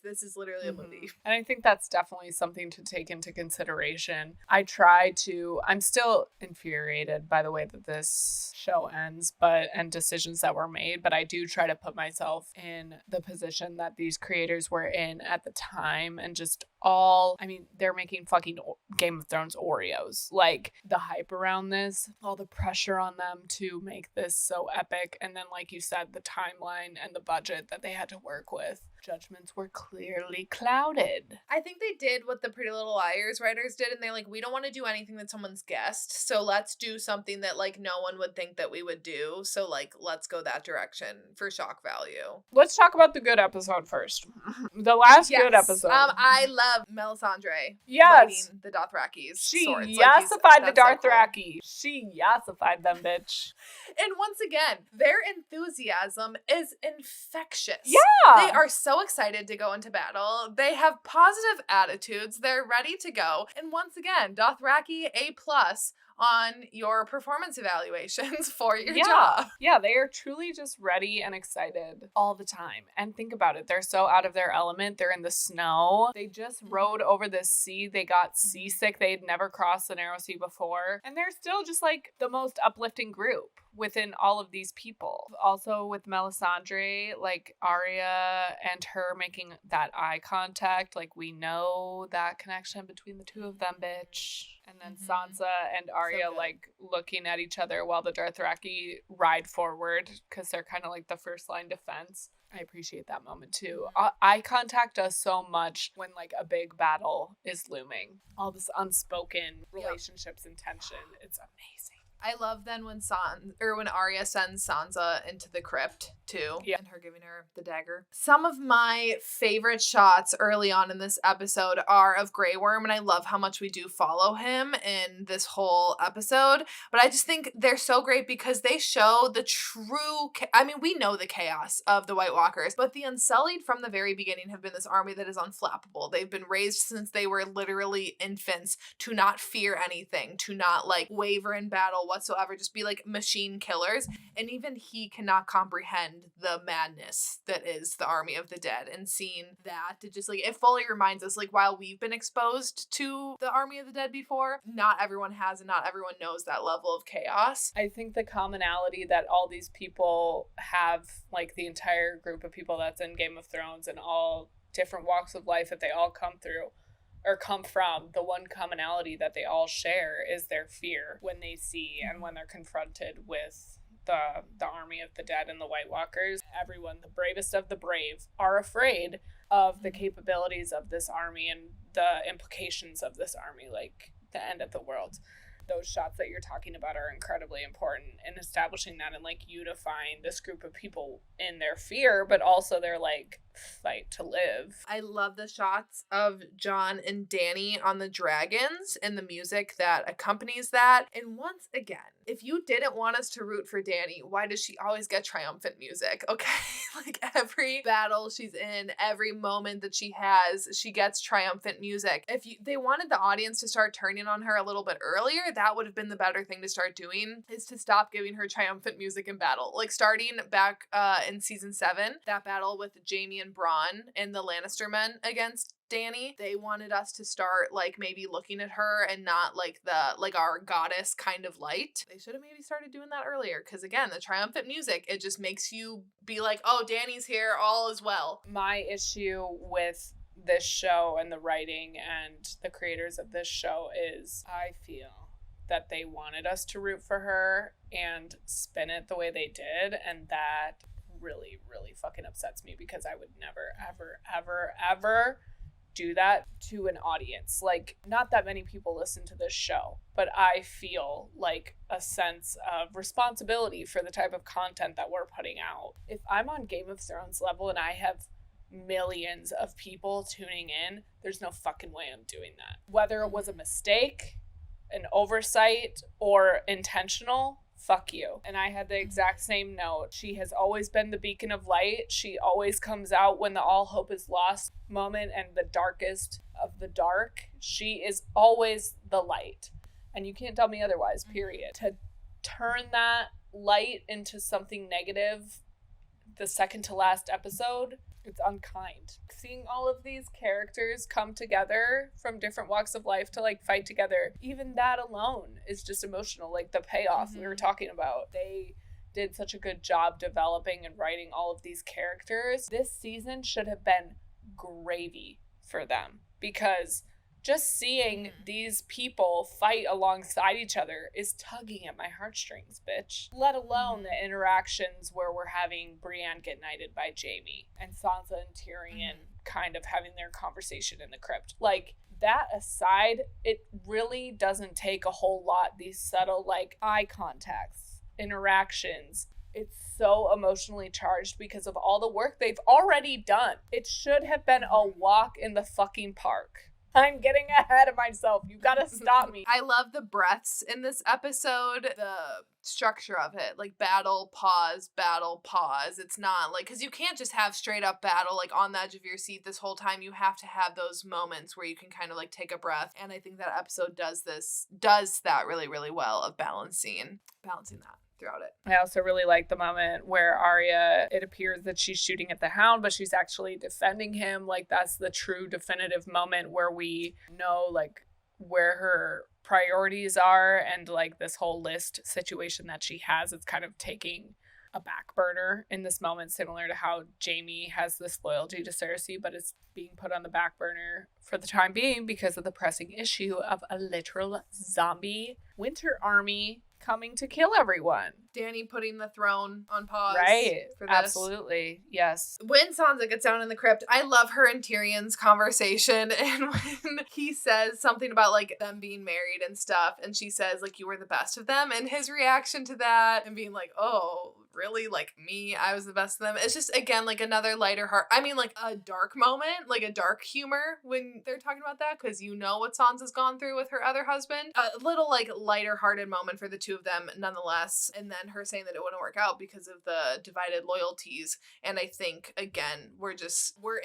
this is literally a movie. And I think that's definitely something to take into consideration. I'm still infuriated by the way that this show ends, and decisions that were made, but I do try to put myself in the position that these creators were in at the time, and just they're making fucking Game of Thrones Oreos. Like, the hype around this, all the pressure on them to make this so epic, and then, like you said, the timeline and the budget that they had to work with. judgments were clearly clouded. I think they did what the Pretty Little Liars writers did, and they're like, we don't want to do anything that someone's guessed, so let's do something that, like, no one would think that we would do, so, like, let's go that direction for shock value. Let's talk about the good episode first. The last good episode. I love Melisandre yes. the Dothrakis. She swords. yassified the Dothraki. So cool. She yassified them, bitch. And once again, their enthusiasm is infectious. Yeah. They are so excited to go into battle. They have positive attitudes. They're ready to go. And once again, Dothraki A+ on your performance evaluations for your job. Yeah, they are truly just ready and excited all the time. And think about it. They're so out of their element. They're in the snow. They just rode over the sea. They got seasick. They had never crossed the narrow sea before. And they're still just like the most uplifting group within all of these people. Also with Melisandre, like Arya and her making that eye contact, like we know that connection between the two of them, bitch. And then Sansa and Arya like looking at each other while the Dothraki ride forward because they're kind of like the first line defense. I appreciate that moment too. Eye contact does so much when like a big battle is looming. All this unspoken relationships and tension. It's amazing. I love then when Arya sends Sansa into the crypt too, and her giving her the dagger. Some of my favorite shots early on in this episode are of Grey Worm, and I love how much we do follow him in this whole episode. But I just think they're so great because they show the true. We know the chaos of the White Walkers, but the Unsullied from the very beginning have been this army that is unflappable. They've been raised since they were literally infants to not fear anything, to not like waver in battle whatsoever, just be like machine killers. And even he cannot comprehend the madness that is the army of the dead, and seeing that, it just like it fully reminds us, like, while we've been exposed to the army of the dead before, not everyone has, and not everyone knows that level of chaos. I think the commonality that all these people have, like the entire group of people that's in Game of Thrones and all different walks of life that they all come through or come from, the one commonality that they all share is their fear when they see and when they're confronted with the army of the dead and the White Walkers. Everyone, the bravest of the brave, are afraid of the capabilities of this army and the implications of this army, like the end of the world. Those shots that you're talking about are incredibly important in establishing that and like unifying this group of people in their fear, but also their like fight to live. I love the shots of Jon and Dany on the dragons and the music that accompanies that. And once again, if you didn't want us to root for Dany, why does she always get triumphant music? Okay, like every battle she's in, every moment that she has, she gets triumphant music. If they wanted the audience to start turning on her a little bit earlier, that would have been the better thing to start doing, is to stop giving her triumphant music in battle. Like starting back in season 7, that battle with Jaime and Bronn and the Lannister men against Dany, they wanted us to start like maybe looking at her and not like our goddess kind of light. They should have maybe started doing that earlier, because again, the triumphant music, it just makes you be like, oh, Dany's here, all is well. My issue with this show and the writing and the creators of this show is I feel that they wanted us to root for her and spin it the way they did, and that really, really fucking upsets me, because I would never, ever, ever, ever do that to an audience. Like, not that many people listen to this show, but I feel like a sense of responsibility for the type of content that we're putting out. If I'm on Game of Thrones level and I have millions of people tuning in, there's no fucking way I'm doing that. Whether it was a mistake, an oversight, or intentional, fuck you. And I had the exact same note. She has always been the beacon of light. She always comes out when the all hope is lost moment and the darkest of the dark. She is always the light. And you can't tell me otherwise, period. To turn that light into something negative the second to last episode, it's unkind. Seeing all of these characters come together from different walks of life to like fight together, even that alone is just emotional. Like the payoff we were talking about. They did such a good job developing and writing all of these characters. This season should have been gravy for them, because Just seeing these people fight alongside each other is tugging at my heartstrings, bitch. Let alone the interactions where we're having Brienne get knighted by Jaime and Sansa and Tyrion kind of having their conversation in the crypt. Like, that aside, it really doesn't take a whole lot. These subtle, like, eye contacts, interactions. It's so emotionally charged because of all the work they've already done. It should have been a walk in the fucking park. I'm getting ahead of myself. You gotta stop me. I love the breaths in this episode, the structure of it, like battle, pause. It's not like, because you can't just have straight up battle, like on the edge of your seat this whole time. You have to have those moments where you can kind of like take a breath. And I think that episode does that really, really well of balancing that throughout it. I also really like the moment where Arya, it appears that she's shooting at the Hound, but she's actually defending him. Like, that's the true definitive moment where we know, like, where her priorities are, and, like, this whole list situation that she has, it's kind of taking a back burner in this moment, similar to how Jaime has this loyalty to Cersei, but it's being put on the back burner for the time being because of the pressing issue of a literal zombie winter army coming to kill everyone. Dany putting the throne on pause. Right. For this. Absolutely. Yes. When Sansa gets down in the crypt, I love her and Tyrion's conversation. And when he says something about like them being married and stuff, and she says like, you were the best of them, and his reaction to that and being like, oh, really? Like me? I was the best of them. It's just, again, like another lighter heart. I mean, like a dark moment, like a dark humor when they're talking about that, because you know what Sansa's gone through with her other husband. A little like lighter hearted moment for the two of them nonetheless. And then her saying that it wouldn't work out because of the divided loyalties. And I think, again, we're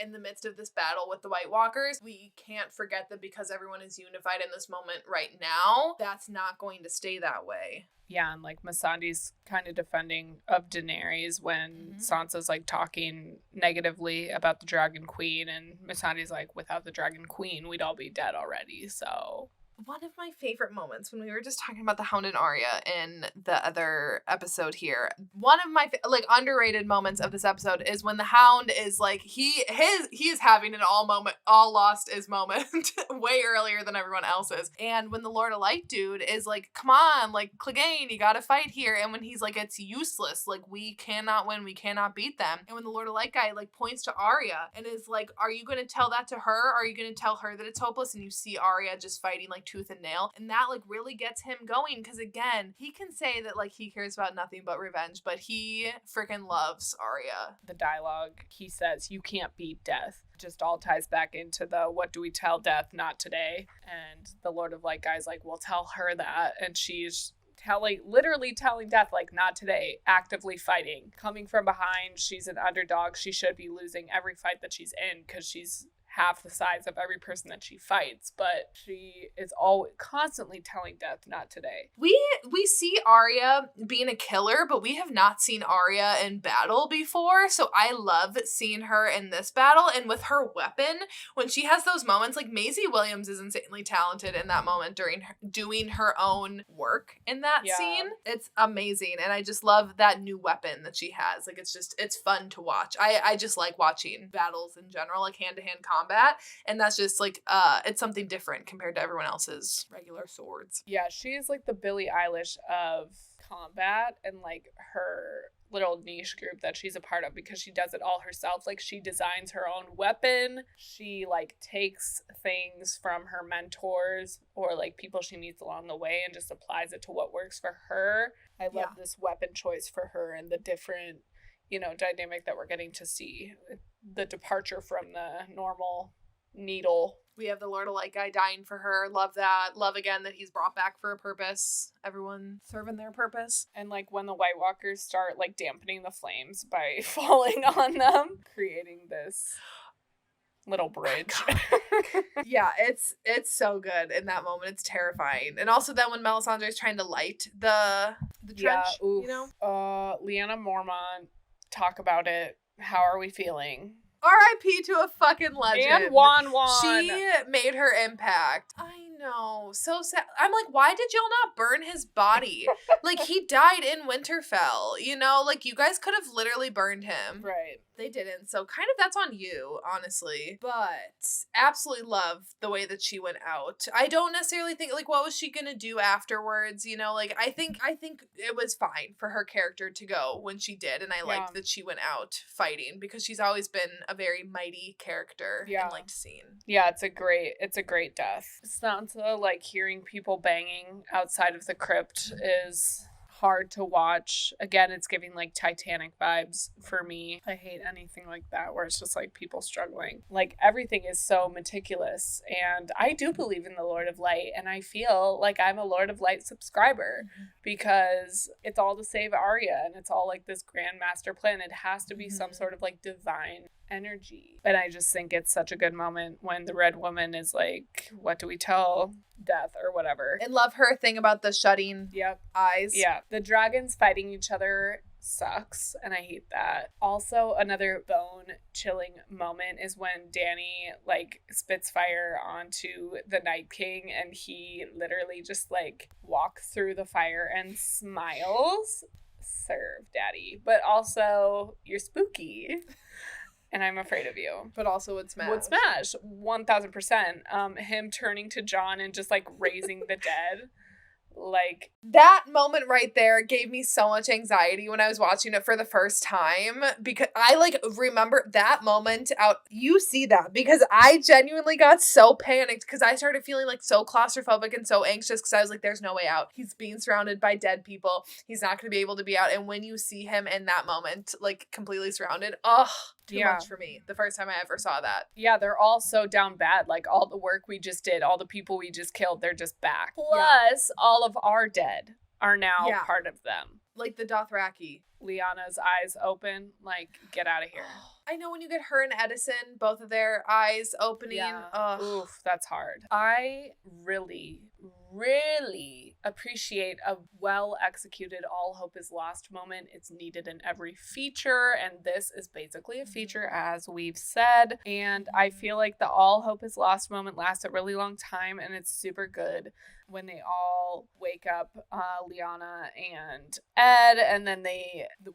in the midst of this battle with the White Walkers. We can't forget that because everyone is unified in this moment right now, that's not going to stay that way. Yeah, and like Missandei's kind of defending of Daenerys when Sansa's like talking negatively about the Dragon Queen, and Missandei's like, without the Dragon Queen, we'd all be dead already. So one of my favorite moments when we were just talking about the Hound and Arya in the other episode here, one of my like underrated moments of this episode is when the Hound is like, he is having an all lost is moment way earlier than everyone else is. And when the Lord of Light dude is like, come on, like Clegane, you gotta fight here. And when he's like, it's useless, like we cannot win, we cannot beat them. And when the Lord of Light guy like points to Arya and is like, are you gonna tell that to her? Are you gonna tell her that it's hopeless? And you see Arya just fighting like tooth and nail, and that like really gets him going, because again, he can say that like he cares about nothing but revenge, but he freaking loves Arya. The dialogue, he says, you can't beat death, just all ties back into the what do we tell death, not today. And the Lord of Light guy's like, well, tell her that. And she's literally telling death, like, not today, actively fighting, coming from behind. She's an underdog. She should be losing every fight that she's in because she's half the size of every person that she fights, but she is always constantly telling death, not today. We see Arya being a killer, but we have not seen Arya in battle before, so I love seeing her in this battle. And with her weapon, when she has those moments, like Maisie Williams is insanely talented in that moment during doing her own work in that scene. It's amazing, and I just love that new weapon that she has. Like, it's fun to watch. I just like watching battles in general, like hand-to-hand combat, and that's just like it's something different compared to everyone else's regular swords. Yeah, she's like the Billie Eilish of combat, and like her little niche group that she's a part of, because she does it all herself. Like, she designs her own weapon, she like takes things from her mentors or like people she meets along the way and just applies it to what works for her. I love this weapon choice for her and the different, you know, dynamic that we're getting to see, the departure from the normal needle. We have the Lord of Light guy dying for her. Love that. Love again that he's brought back for a purpose. Everyone serving their purpose. And like when the White Walkers start like dampening the flames by falling on them, creating this little bridge. Yeah, it's so good in that moment. It's terrifying. And also then when Melisandre is trying to light the trench, you know? Lyanna Mormont, talk about it. How are we feeling? R.I.P. to a fucking legend. And Juan. She made her impact. I know. So sad. I'm like, why did y'all not burn his body? Like, he died in Winterfell, you know? Like, you guys could have literally burned him. Right. They didn't. So kind of that's on you, honestly. But absolutely love the way that she went out. I don't necessarily think, like, what was she gonna do afterwards? You know, like, I think it was fine for her character to go when she did. And I liked that she went out fighting because she's always been a very mighty character and liked seeing. Yeah, it's a great death. Sansa, like, hearing people banging outside of the crypt is hard to watch. Again, it's giving like Titanic vibes for me. I hate anything like that where it's just like people struggling. Like, everything is so meticulous, and I do believe in the Lord of Light, and I feel like I'm a Lord of Light subscriber because it's all to save Arya, and it's all like this grand master plan. It has to be some sort of like divine energy. And I just think it's such a good moment when the Red Woman is like, what do we tell Death or whatever? I love her thing about the shutting eyes. Yeah. The dragons fighting each other sucks, and I hate that. Also, another bone-chilling moment is when Dany, like, spits fire onto the Night King, and he literally just, like, walks through the fire and smiles. Serve, daddy. But also, you're spooky. And I'm afraid of you. But also would smash. 1000%. Him turning to Jon and just, like, raising the dead. Like, that moment right there gave me so much anxiety when I was watching it for the first time, because I like remember that moment out. You see that because I genuinely got so panicked because I started feeling like so claustrophobic and so anxious because I was like, there's no way out. He's being surrounded by dead people. He's not going to be able to be out. And when you see him in that moment, like completely surrounded, too much for me. The first time I ever saw that. Yeah, they're all so down bad. Like, all the work we just did, all the people we just killed, they're just back. Plus, all of our dead are now part of them. Like the Dothraki. Lyanna's eyes open, like, get out of here. I know when you get her and Edison, both of their eyes opening. Yeah. Oof, that's hard. I really appreciate a well-executed all hope is lost moment. It's needed in every feature, and this is basically a feature, as we've said. And I feel like the all hope is lost moment lasts a really long time, and it's super good when they all wake up, Lyanna and Ed, and then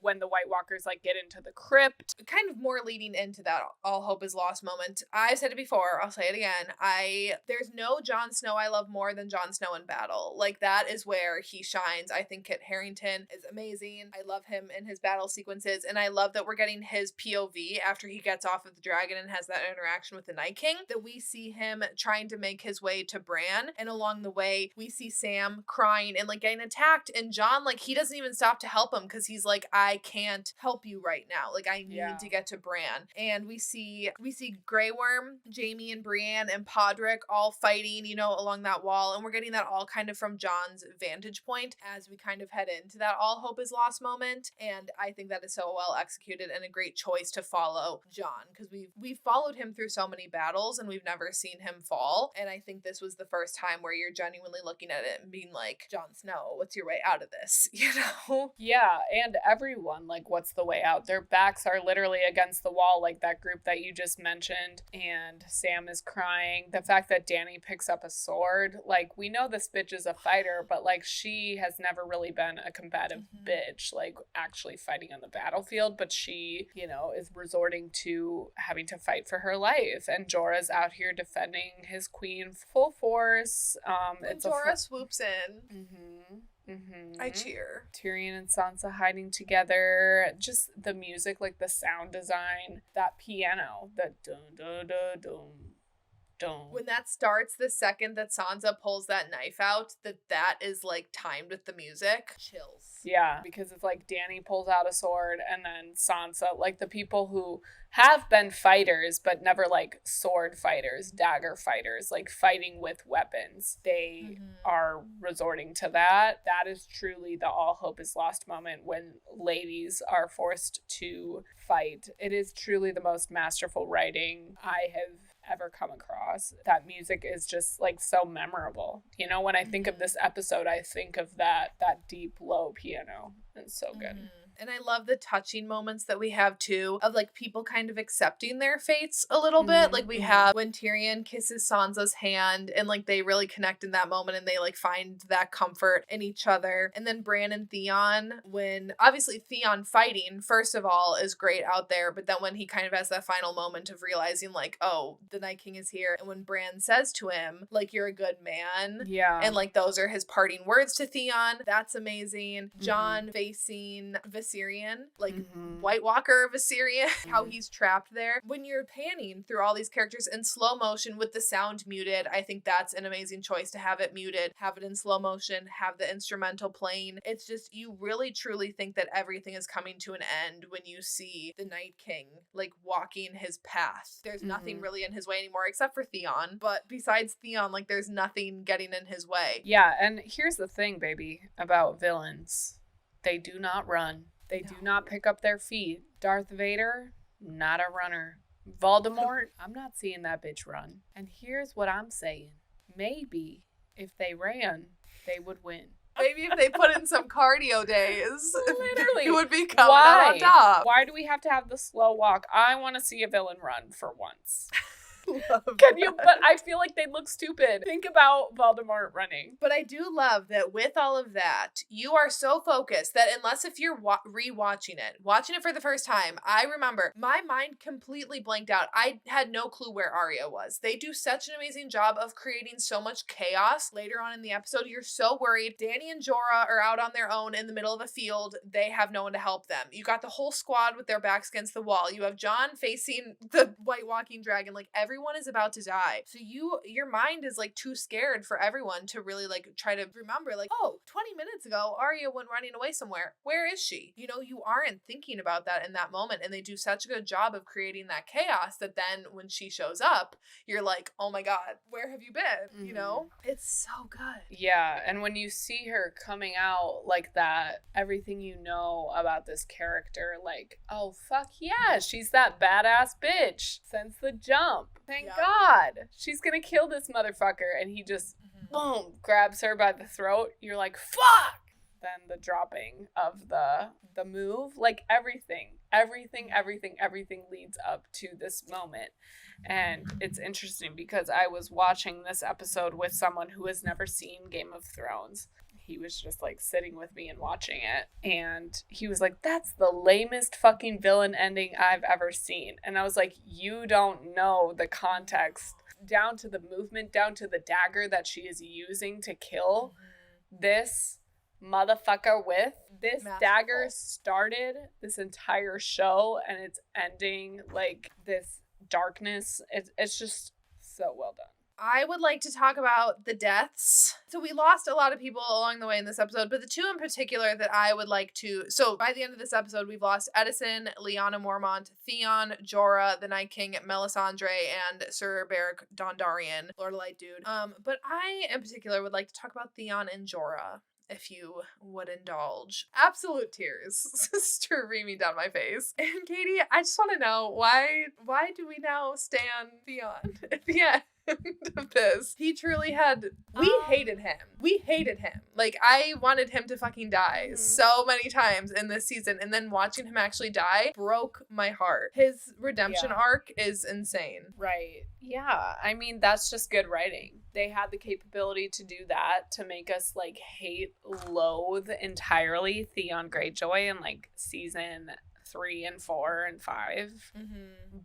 when the White Walkers like get into the crypt. Kind of more leading into that all hope is lost moment. I've said it before, I'll say it again. There's no Jon Snow I love more than Jon Snow in battle. Like, that is where he shines. I think Kit Harington is amazing. I love him in his battle sequences, and I love that we're getting his POV after he gets off of the dragon and has that interaction with the Night King, that we see him trying to make his way to Bran, and along the way we see Sam crying and like getting attacked, and Jon, like, he doesn't even stop to help him because he's like, I can't help you right now. Like, I need to get to Bran. And we see Grey Worm, Jaime and Brienne and Podrick all fighting, you know, along that wall, and we're getting that all kind of from Jon's vantage point as we kind of head into that all hope is lost moment. And I think that is so well executed and a great choice to follow Jon, because we've followed him through so many battles and we've never seen him fall. And I think this was the first time where you're genuinely looking at it and being like, Jon Snow, what's your way out of this? You know? Yeah, and everyone, like, what's the way out? Their backs are literally against the wall, like that group that you just mentioned, and Sam is crying. The fact that Dany picks up a sword, like, we know this bitch is a fighter, but like, she has never really been a combative bitch, like, actually fighting on the battlefield, but she, you know, is resorting to having to fight for her life, and Jorah's out here defending his queen full force. When Jorah swoops in, I cheer. Tyrion and Sansa hiding together. Just the music, like the sound design, that piano, that dun dun dun dun dun. When that starts, the second that Sansa pulls that knife out, that is like timed with the music. Chills. Yeah, because it's like Dany pulls out a sword, and then Sansa, like the people who have been fighters but never like sword fighters, dagger fighters, like fighting with weapons, they are resorting to that. That is truly the all hope is lost moment when ladies are forced to fight. It is truly the most masterful writing I have ever come across. That music is just like so memorable. You know, when I think of this episode, I think of that deep low piano. It's so good. And I love the touching moments that we have too of like people kind of accepting their fates a little bit. Like we have when Tyrion kisses Sansa's hand and like they really connect in that moment and they like find that comfort in each other. And then Bran and Theon, when obviously Theon fighting, first of all, is great out there. But then when he kind of has that final moment of realizing like, oh, the Night King is here. And when Bran says to him, like, you're a good man. Yeah. And like those are his parting words to Theon. That's amazing. Jon facing Viserion, like White Walker Viserion, how he's trapped there. When you're panning through all these characters in slow motion with the sound muted, I think that's an amazing choice to have it muted, have it in slow motion, have the instrumental playing. It's just, you really truly think that everything is coming to an end when you see the Night King like walking his path. There's nothing really in his way anymore except for Theon. But besides Theon, like there's nothing getting in his way. Yeah, and here's the thing, baby, about villains. They do not run. They do not pick up their feet. Darth Vader, not a runner. Voldemort, I'm not seeing that bitch run. And here's what I'm saying. Maybe if they ran, they would win. Maybe if they put in some cardio days, Literally, it would be coming out on top. Why do we have to have the slow walk? I want to see a villain run for once. Can you? But I feel like they look stupid. Think about Voldemort running. But I do love that with all of that, you are so focused that unless if you're rewatching it, watching it for the first time, I remember my mind completely blanked out. I had no clue where Arya was. They do such an amazing job of creating so much chaos later on in the episode. You're so worried. Dany and Jorah are out on their own in the middle of a field. They have no one to help them. You got the whole squad with their backs against the wall. You have Jon facing the White Walking Dragon. Like everyone is about to die. So your mind is like too scared for everyone to really like try to remember like, oh, 20 minutes ago, Arya went running away somewhere. Where is she? You know, you aren't thinking about that in that moment. And they do such a good job of creating that chaos that then when she shows up, you're like, oh my God, where have you been? You know, it's so good. Yeah. And when you see her coming out like that, everything you know about this character, like, oh, fuck yeah, she's that badass bitch since the jump. Thank God. She's gonna kill this motherfucker. And he just, boom, grabs her by the throat. You're like, fuck! Then the dropping of the move, like everything leads up to this moment. And it's interesting because I was watching this episode with someone who has never seen Game of Thrones. He was just like sitting with me and watching it. And he was like, that's the lamest fucking villain ending I've ever seen. And I was like, you don't know the context down to the movement, down to the dagger that she is using to kill this motherfucker with. This dagger started this entire show and it's ending like this darkness. It's just so well done. I would like to talk about the deaths. So we lost a lot of people along the way in this episode, but the two in particular that I would like to... So by the end of this episode, we've lost Edison, Lyanna Mormont, Theon, Jorah, the Night King, Melisandre, and Sir Beric Dondarrion, Lord of Light dude. But I in particular would like to talk about Theon and Jorah, if you would indulge. Absolute tears streaming down my face. And Katie, I just want to know, why do we now stand Theon at the end of this? He truly had... We hated him. Like, I wanted him to fucking die so many times in this season, and then watching him actually die broke my heart. His redemption arc is insane. Right. Yeah. I mean, that's just good writing. They had the capability to do that, to make us, like, loathe entirely Theon Greyjoy in, like, season 3 and 4 and 5.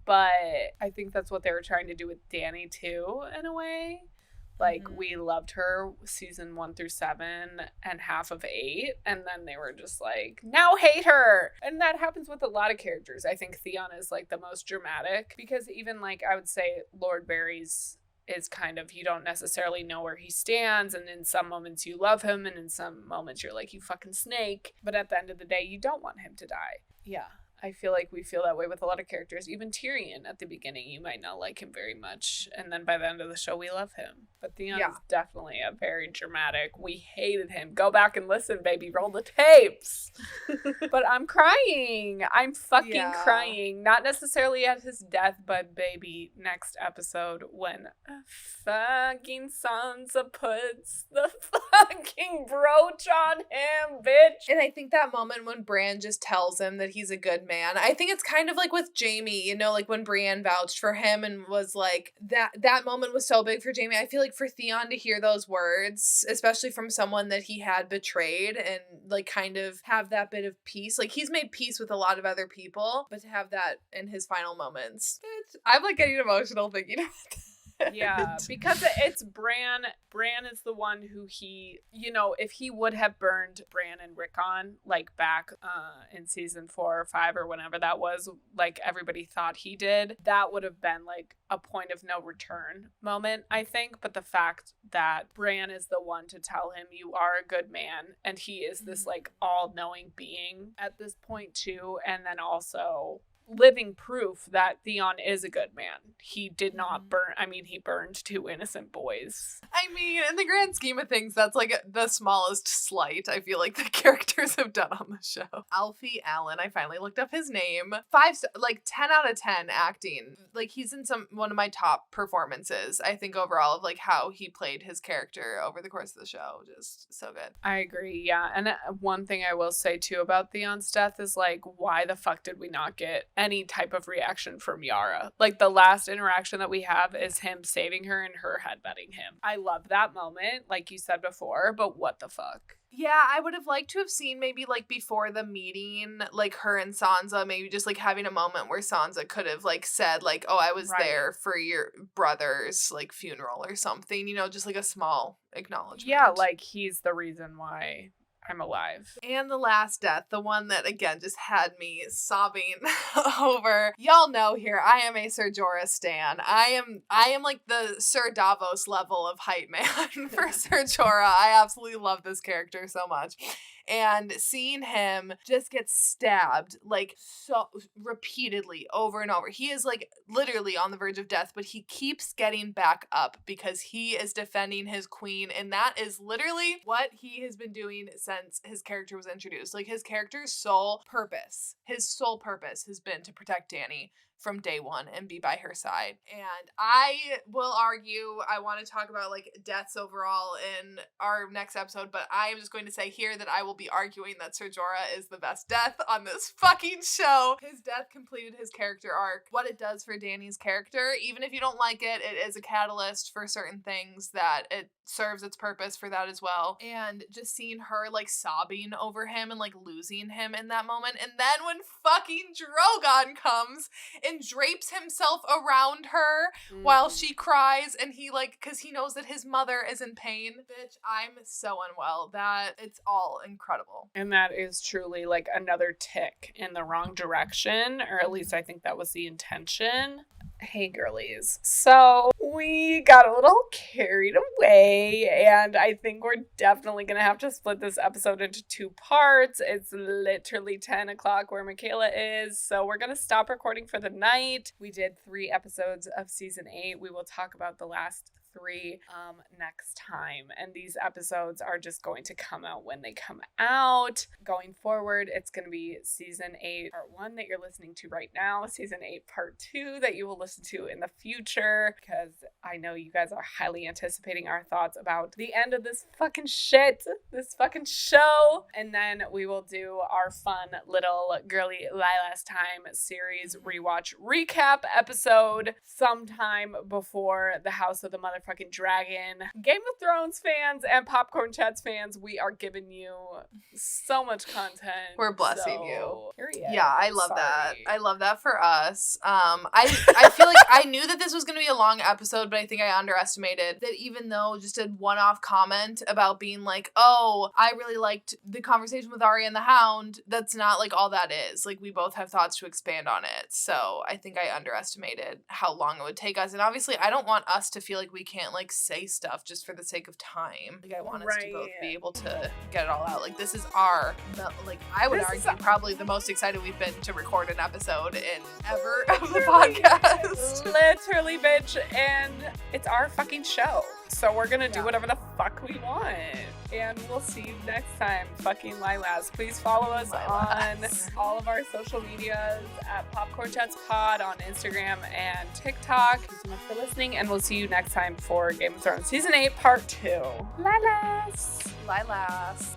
But I think that's what they were trying to do with Dany too, in a way. Like, we loved her season 1 through 7 and half of 8, and then they were just like, now hate her. And that happens with a lot of characters. I think Theon is like the most dramatic, because even like I would say Lord Varys is kind of, you don't necessarily know where he stands, and in some moments you love him, and in some moments you're like, you fucking snake. But at the end of the day, you don't want him to die. Yeah. I feel like we feel that way with a lot of characters. Even Tyrion at the beginning, you might not like him very much. And then by the end of the show, we love him. But Theon is definitely a very dramatic. We hated him. Go back and listen, baby. Roll the tapes. But I'm crying. I'm fucking crying. Not necessarily at his death, but baby, next episode when fucking Sansa puts the fucking brooch on him, bitch. And I think that moment when Bran just tells him that he's a good man, I think it's kind of like with Jaime, you know, like when Brienne vouched for him and was like, that moment was so big for Jaime. I feel like for Theon to hear those words, especially from someone that he had betrayed, and like kind of have that bit of peace. Like, he's made peace with a lot of other people, but to have that in his final moments, I'm like getting emotional thinking about that. Yeah, because it's Bran. Bran is the one who he, you know, if he would have burned Bran and Rickon, like back in season 4 or 5 or whenever that was, like everybody thought he did, that would have been like a point of no return moment, I think. But the fact that Bran is the one to tell him you are a good man, and he is this like all-knowing being at this point too, and then also living proof that Theon is a good man. He did not burn. I mean, he burned 2 innocent boys. I mean, in the grand scheme of things, that's like the smallest slight I feel like the characters have done on the show. Alfie Allen, I finally looked up his name. 10 out of 10 acting. Like, he's in one of my top performances, I think, overall, of like how he played his character over the course of the show. Just so good. I agree, yeah. And one thing I will say too about Theon's death is like, why the fuck did we not get any type of reaction from Yara? Like, the last interaction that we have is him saving her and her headbutting him. I love that moment, like you said before, but what the fuck? Yeah, I would have liked to have seen maybe like before the meeting, like her and Sansa, maybe just like having a moment where Sansa could have like said like, oh, I was there for your brother's like funeral or something, you know, just like a small acknowledgement. Yeah, like he's the reason why I'm alive. And the last death, the one that again just had me sobbing over. Y'all know here, I am a Ser Jorah stan. I am like the Sir Davos level of hype man for Ser Jorah. I absolutely love this character so much. And seeing him just get stabbed like so repeatedly over and over. He is like literally on the verge of death, but he keeps getting back up because he is defending his queen. And that is literally what he has been doing since his character was introduced. Like, his character's sole purpose has been to protect Dany from day one and be by her side. And I will argue, I want to talk about like deaths overall in our next episode, but I am just going to say here that I will be arguing that Ser Jorah is the best death on this fucking show. His death completed his character arc. What it does for Dany's character, even if you don't like it, it is a catalyst for certain things that it serves its purpose for that as well. And just seeing her like sobbing over him and like losing him in that moment. And then when fucking Drogon comes and drapes himself around her while she cries, and he like, because he knows that his mother is in pain. Bitch, I'm so unwell. That it's all incredible. And that is truly like another tick in the wrong direction, or at least I think that was the intention. Hey girlies, so we got a little carried away, and I think we're definitely gonna have to split this episode into 2 parts. It's literally 10 o'clock where Michaela is, so we're gonna stop recording for the night. We did 3 episodes of season 8. We will talk about the last 3 next time, and these episodes are just going to come out when they come out. Going forward, it's going to be season 8 part 1 that you're listening to right now, season 8 part 2 that you will listen to in the future, because I know you guys are highly anticipating our thoughts about the end of this fucking shit, this fucking show. And then we will do our fun little Girly Lila's Time series rewatch recap episode sometime before the House of the Motherfucking Dragon. Game of Thrones fans and Popcorn Chats fans, we are giving you so much content. We're blessing you. Period. Yeah, I love that. I love that for us. I feel like I knew that this was going to be a long episode, but I think I underestimated that, even though just a one-off comment about being like, oh, I really liked the conversation with Arya and the Hound, that's not like all that is. Like, we both have thoughts to expand on it. So I think I underestimated how long it would take us. And obviously, I don't want us to feel like we can't like say stuff just for the sake of time. Like I want us to both be able to get it all out. Like this is our, like I would argue probably the most excited we've been to record an episode in ever of the podcast. Literally, bitch. And it's our fucking show. So we're gonna do whatever the fuck we want. And we'll see you next time, fucking Lilas. Please follow us on all of our social medias at Popcorn Chats Pod on Instagram and TikTok. Thank you so much for listening, and we'll see you next time for Game of Thrones Season 8, Part 2. Lilas! Lilas.